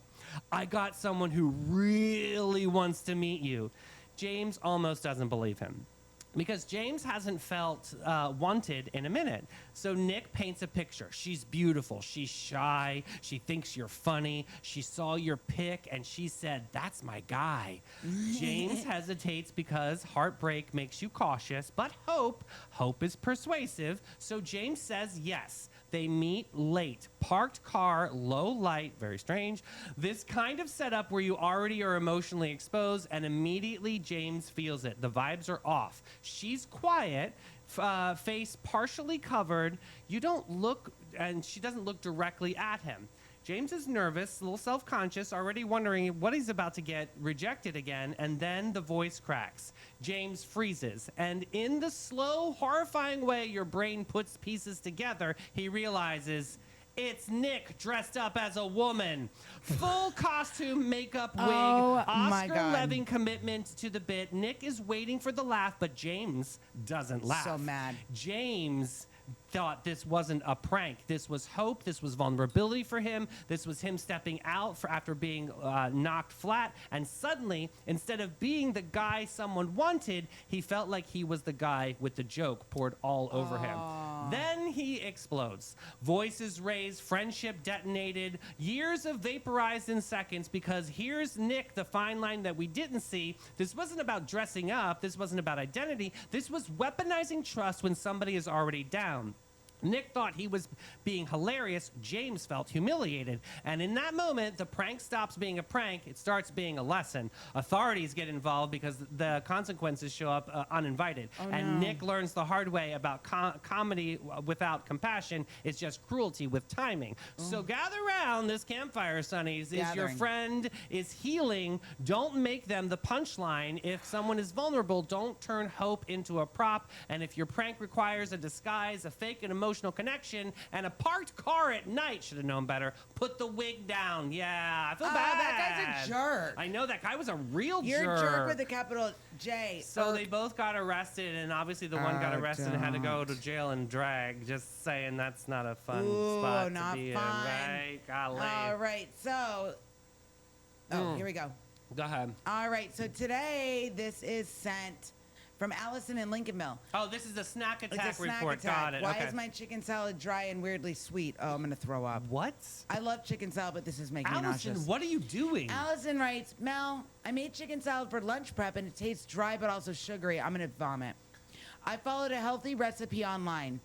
S1: I got someone who really wants to meet you, James almost doesn't believe him. Because James hasn't felt wanted in a minute. So Nick paints a picture. She's beautiful. She's shy. She thinks you're funny. She saw your pic and she said, that's my guy. James hesitates because heartbreak makes you cautious, but hope is persuasive. So James says yes. They meet late. Parked car, low light, very strange. This kind of setup where you already are emotionally exposed, and immediately James feels it. The vibes are off. She's quiet, face partially covered. You don't look, and she doesn't look directly at him. James is nervous, a little self-conscious, already wondering what he's about to get rejected again, and then the voice cracks. James freezes, and in the slow, horrifying way your brain puts pieces together, he realizes it's Nick dressed up as a woman. Full costume, makeup, wig,
S2: Oh, my God.
S1: Oscar-loving commitment to the bit. Nick is waiting for the laugh, but James doesn't laugh.
S2: So mad.
S1: James thought this wasn't a prank. This was hope. This was vulnerability for him. This was him stepping out after being knocked flat. And suddenly, instead of being the guy someone wanted, he felt like he was the guy with the joke poured all over him. Then he explodes. Voices raised, friendship detonated, years of vaporized in seconds, because here's Nick, the fine line that we didn't see. This wasn't about dressing up. This wasn't about identity. This was weaponizing trust when somebody is already down. Nick thought he was being hilarious. James felt humiliated. And in that moment, the prank stops being a prank. It starts being a lesson. Authorities get involved because the consequences show up uninvited. And Nick learns the hard way about comedy without compassion is just cruelty with timing. So gather around this campfire, Sonnies. Is your friend is healing. Don't make them the punchline. If someone is vulnerable, don't turn hope into a prop. And if your prank requires a disguise, a fake and emotional connection, and a parked car at night, should have known better, put the wig down. Yeah, I feel bad.
S2: That guy's a jerk.
S1: I know, that guy was a real jerk.
S2: You're a jerk with a capital J.
S1: So they both got arrested, and obviously the one got arrested and had to go to jail and drag. Just saying, that's not a fun spot
S2: not
S1: to be
S2: fun.
S1: in, right? Golly.
S2: All right, so... here we go.
S1: Go ahead.
S2: All right, so today this is sent from Allison in Lincolnville.
S1: Oh, this is the snack attack
S2: It's a snack
S1: report.
S2: attack.
S1: Got it.
S2: Why
S1: Okay.
S2: is my chicken salad dry and weirdly sweet? Oh, I'm going to throw up.
S1: What?
S2: I love chicken salad, but this is making me
S1: Allison,
S2: nauseous.
S1: what are you doing?
S2: Allison writes, Mel, I made chicken salad for lunch prep and it tastes dry but also sugary. I'm going to vomit. I followed a healthy recipe online.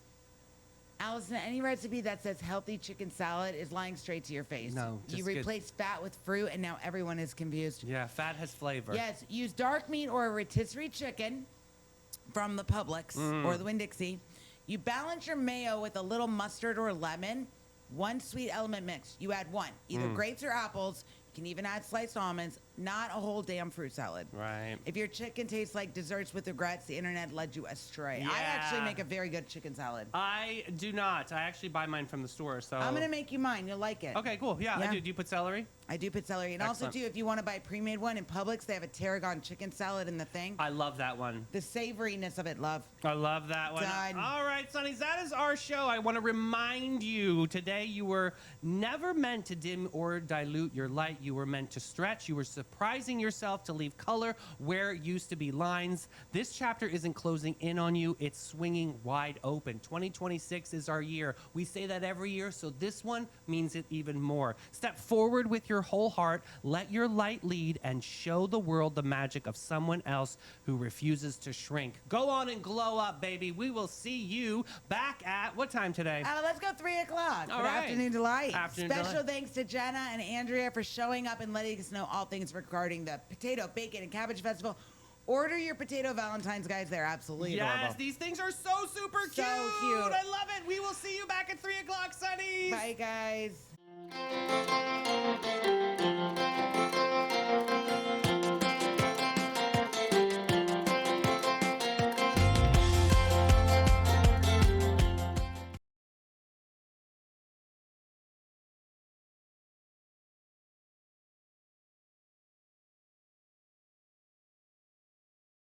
S2: Allison, any recipe that says healthy chicken salad is lying straight to your face.
S1: No,
S2: You
S1: just get-
S2: replace fat with fruit and now everyone is confused.
S1: Yeah, fat has flavor.
S2: Yes, use dark meat or a rotisserie chicken from the Publix or the Winn-Dixie. You balance your mayo with a little mustard or lemon, one sweet element mix. You add one, either grapes or apples. You can even add sliced almonds, not a whole damn fruit salad.
S1: Right.
S2: If your chicken tastes like desserts with regrets, the internet led you astray. I
S1: Yeah.
S2: actually make a very good chicken salad.
S1: I do not. I actually buy mine from the store, so...
S2: I'm going to make you mine. You'll like it.
S1: Okay, cool. Yeah, I
S2: Yeah.
S1: do. Do you put celery?
S2: I do put celery. And
S1: Excellent.
S2: also, too, if you want to buy a pre-made one in Publix, they have a tarragon chicken salad in the thing.
S1: I love that one.
S2: The savoriness of it, love.
S1: I love that one.
S2: Done.
S1: All right, Sonnies, that is our show. I want to remind you today you were never meant to dim or dilute your light. You were meant to stretch. You were surprising yourself to leave color where used to be lines. This chapter isn't closing in on you, it's swinging wide open. 2026 is our year. We say that every year, so this one means it even more. Step forward with your whole heart, let your light lead, and show the world the magic of someone else who refuses to shrink. Go on and glow up, baby. We will see you back at what time today?
S2: Let's go 3 o'clock.
S1: All
S2: Good
S1: right.
S2: Afternoon Delight.
S1: Afternoon
S2: Special
S1: Delight.
S2: thanks to Jena and Andrea for showing up and letting us know all things regarding the Potato, Bacon, and Cabbage Festival. Order your potato Valentine's, guys. They're absolutely
S1: Yes,
S2: adorable.
S1: these things are so super
S2: So cute.
S1: I love it. We will see you back at 3 o'clock, Sunny.
S2: Bye, guys.